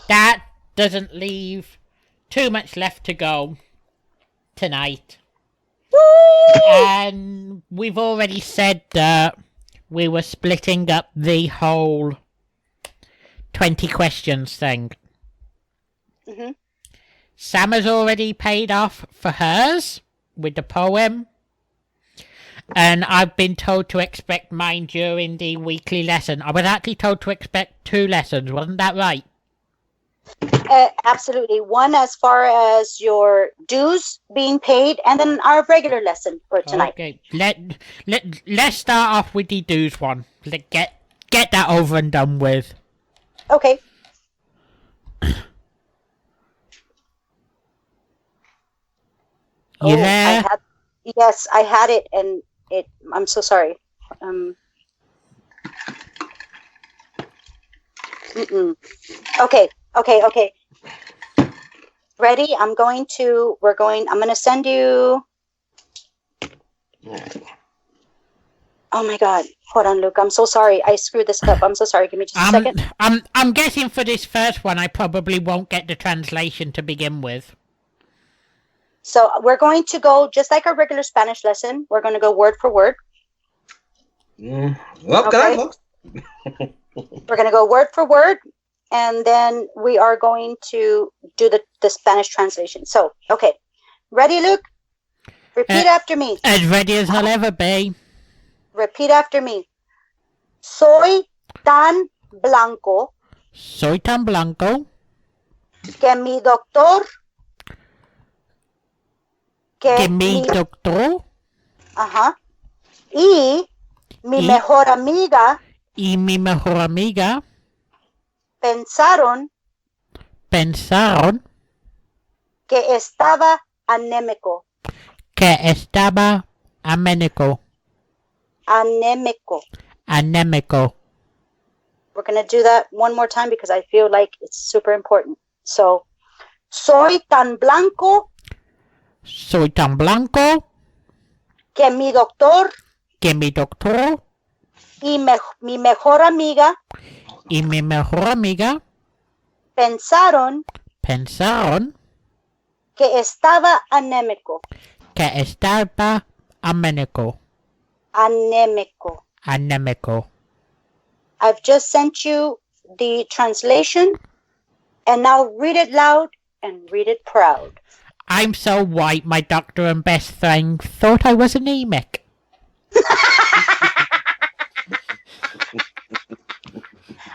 That doesn't leave too much left to go tonight. Woo! And we've already said that we were splitting up the whole 20 questions thing. Mm-hmm. Sam has already paid off for hers with the poem. And I've been told to expect mine during the weekly lesson. I was actually told to expect 2 lessons, wasn't that right? Absolutely. One as far as your dues being paid, and then our regular lesson for tonight. Okay, let's start off with the dues one. Get that over and done with. Okay. You there? Yes, I had it, and I'm so sorry. Okay. Ready? I'm going to send you. Oh my God. Hold on, Luke. I'm so sorry. I screwed this up. I'm so sorry. Give me just a second. I'm guessing for this first one, I probably won't get the translation to begin with. So we're going to go just like our regular Spanish lesson. We're going to go word for word. Well, okay. We're going to go word for word, and then we are going to do the Spanish translation. So, okay. Ready, Luke? Repeat after me. As ready as I'll ever be. Repeat after me. Soy tan blanco. Soy tan blanco. Que mi doctor. Que mi doctor. Ajá. Y mi mejor amiga. Y mi mejor amiga. Pensaron. Que estaba anémico. Que estaba anémico. Anémico. We're going to do that one more time because I feel like it's super important. So, soy tan blanco. Soy tan blanco. Que mi doctor. Que mi doctor. Y mi mejor amiga. Y mi mejor amiga. Pensaron. Que estaba anémico. Que estaba anémico. Anémico. I've just sent you the translation, and now read it loud and read it proud. I'm so white, my doctor and best friend thought I was anemic.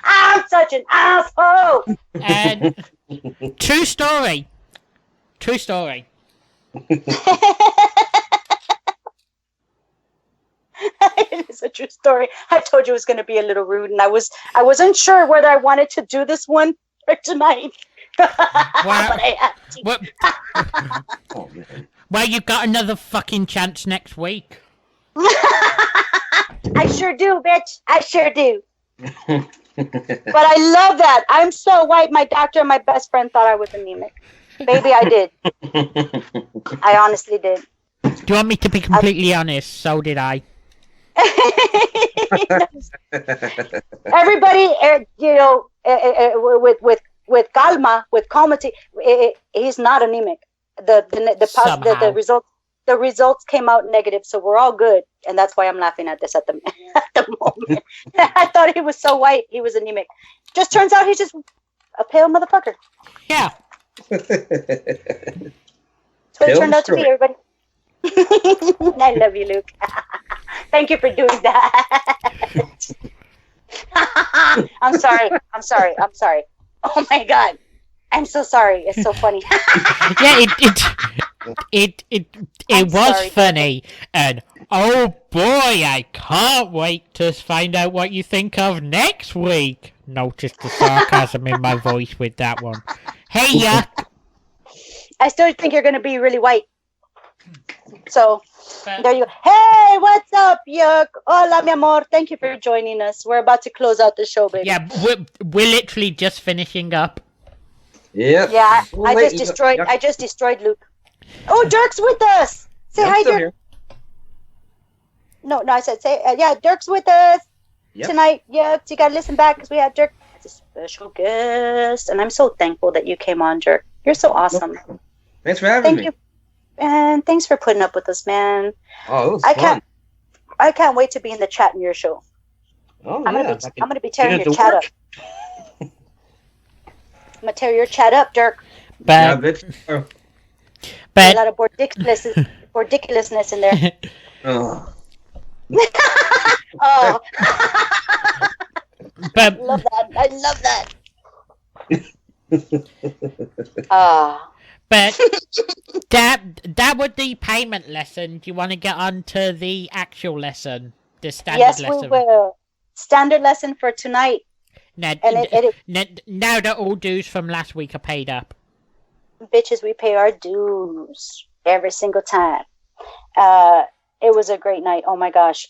I'm such an asshole! And true story. a true story. I told you it was going to be a little rude, and I wasn't sure whether I wanted to do this one for tonight. But I had to. Oh, man. Well, you've got another fucking chance next week. I sure do, bitch. I sure do. But I love that. I'm so white. My doctor and my best friend thought I was anemic. Baby, I did. I honestly did. Do you want me to be completely honest? So did I. Everybody, with calma, with calmity, he's not anemic. The results came out negative, so we're all good, and that's why I'm laughing at this at the moment. I thought he was so white, he was anemic. Just turns out he's just a pale motherfucker. Yeah. That's what it turned out to be, everybody. I love you, Luke. Thank you for doing that. I'm sorry. Oh my God. I'm so sorry. It's so funny. Yeah, it was sorry. funny, and oh boy, I can't wait to find out what you think of next week. Notice the sarcasm in my voice with that one. Hey, Yuck. I still think you're going to be really white. So, But- there you go. Hey, what's up, Yuck? Hola, mi amor. Thank you for joining us. We're about to close out the show, baby. Yeah, we're literally just finishing up. Yep. Yeah, Well, I wait, just destroyed Luke. Oh, Dirk's with us. Say I'm hi, still Dirk. here. No, I said yeah, Dirk's with us Yep. tonight. Yeah, you gotta listen back because we had Dirk as a special guest, and I'm so thankful that you came on, Dirk. You're so awesome. Thanks for having Thank me. you, and thanks for putting up with us, man. Oh, it was I fun. can't wait to be in the chat in your show. Oh, I'm yeah. gonna be tearing get your it to chat work. up. I'm gonna tear your chat up, Dirk. Yeah, But bitch. Oh. A lot of ridiculousness in there. Oh. Oh, but love that. I love that. Ah. but that was the payment lesson. Do you want to get on to the actual lesson, the standard Yes, lesson? we will. Standard lesson for tonight. Now, And now that all dues from last week are paid up. bitches, we pay our dues every single time. It was a great night. Oh my gosh.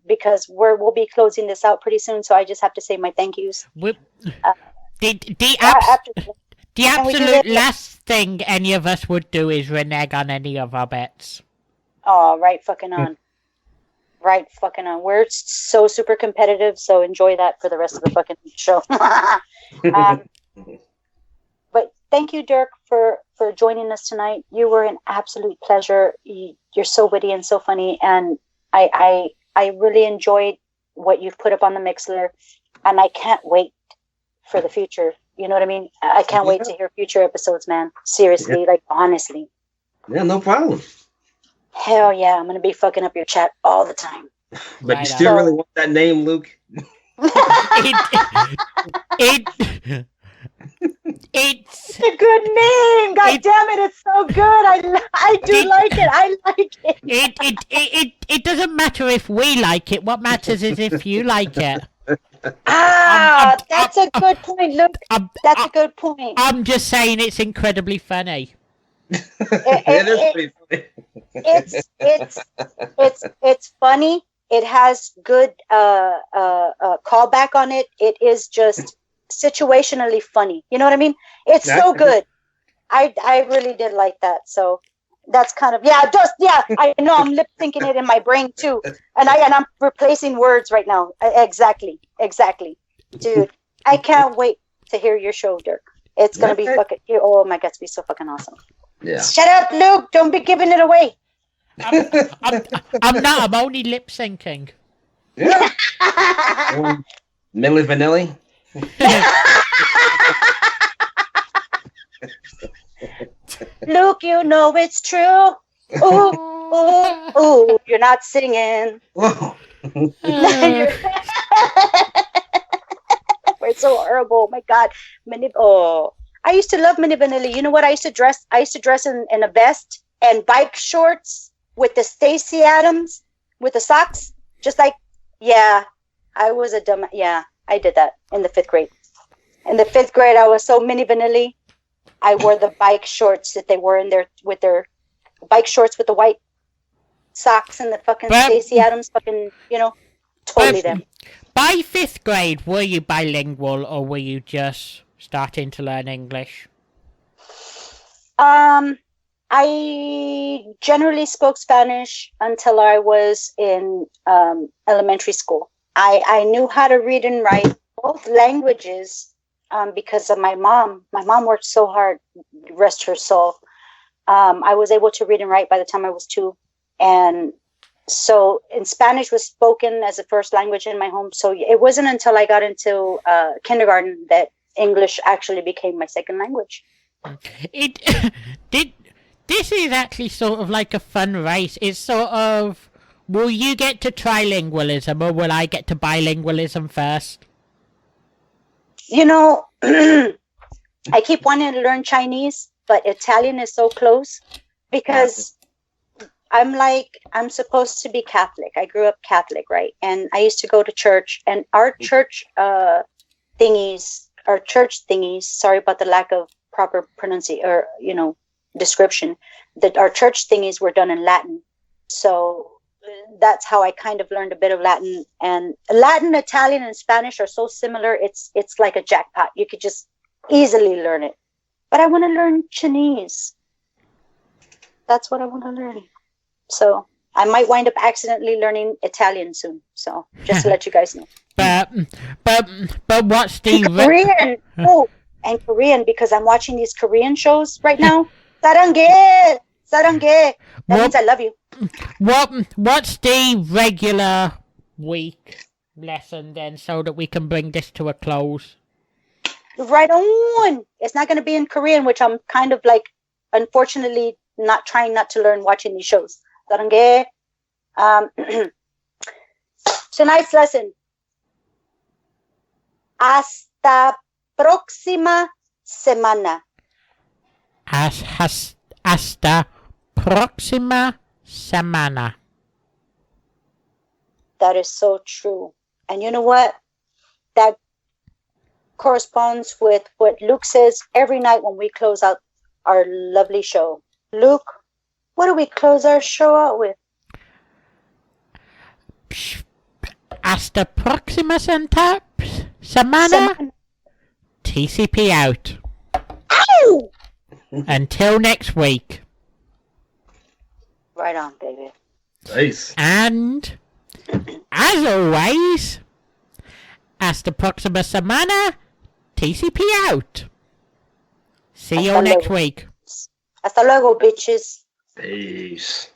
Because we'll be closing this out pretty soon, so I just have to say my thank yous. The After the Can we do absolute that? last thing any of us would do is renege on any of our bets. oh, right fucking on. Right fucking on. We're so super competitive, so enjoy that for the rest of the fucking show. But thank you, Dirk, for joining us tonight. You were an absolute pleasure. You're so witty and so funny, and I really enjoyed what you've put up on the Mixler, and I can't wait for the future. You know what I mean? I can't wait to hear future episodes, man. Seriously, like honestly. Yeah, no problem. Hell yeah, I'm gonna be fucking up your chat all the time. But Right you still on. really want that name, Luke? It's It's a good name. God damn it, it's so good. I do like it. I like it. it doesn't matter if we like it. What matters is if you like it. That's a good point, Luke. That's a good point. I'm just saying it's incredibly funny. It is pretty funny. It's funny. It has good callback on it. It is just situationally funny. You know what I mean? It's so good. I really did like that. So that's kind of I know I'm lip syncing it in my brain too, and I'm replacing words right now. Exactly, dude. I can't wait to hear your show, Dirk. It's gonna be fucking. Oh my god, it's gonna be so fucking awesome. Yeah. Shut up, Luke. Don't be giving it away. I'm not. I'm only lip syncing. Yeah. Milli Vanilli. Luke, you know it's true. Ooh, ooh, ooh. You're not singing. Whoa. We're so horrible. Oh my god. I used to love Mini Vanilli. You know what I used to dress? I used to dress in a vest and bike shorts with the Stacey Adams with the socks, just like Yeah, I was a dumb. Yeah, I did that in the 5th grade. In the 5th grade, I was so mini vanilla. I wore the bike shorts that they were in there with their bike shorts with the white socks and the fucking Stacey Adams fucking, totally them. By 5th grade, were you bilingual or were you just starting to learn English? I generally spoke Spanish until I was in elementary school. I knew how to read and write both languages because of my mom. My mom worked so hard, rest her soul. I was able to read and write by the time I was 2. And so in Spanish was spoken as a first language in my home. So it wasn't until I got into kindergarten that English actually became my second language. This is actually sort of like a fun race. It's sort of, will you get to trilingualism or will I get to bilingualism first? I keep wanting to learn Chinese, but Italian is so close because I'm supposed to be Catholic. I grew up Catholic, right? And I used to go to church, and our church thingies, sorry about the lack of proper pronunciation or, description, that our church thingies were done in Latin. So that's how I kind of learned a bit of Latin. And Latin, Italian, and Spanish are so similar. It's like a jackpot. You could just easily learn it. But I want to learn Chinese. That's what I want to learn. So I might wind up accidentally learning Italian soon. So just to let you guys know. But what's the Korean? Oh, and Korean, because I'm watching these Korean shows right now. 사랑해. That means I love you. What's the regular week lesson then, so that we can bring this to a close? Right on. It's not going to be in Korean, which I'm kind of like, unfortunately, trying not to learn watching these shows. 사랑해. Tonight's lesson. Hasta próxima semana. Hasta próxima semana. That is so true. And you know what? That corresponds with what Luke says every night when we close out our lovely show. Luke, what do we close our show out with? Hasta próxima semana. TCP out. Ow! Until next week. Right on, baby. Nice. And, as always, hasta próxima semana, TCP out. See you next week. Hasta luego, bitches. Peace.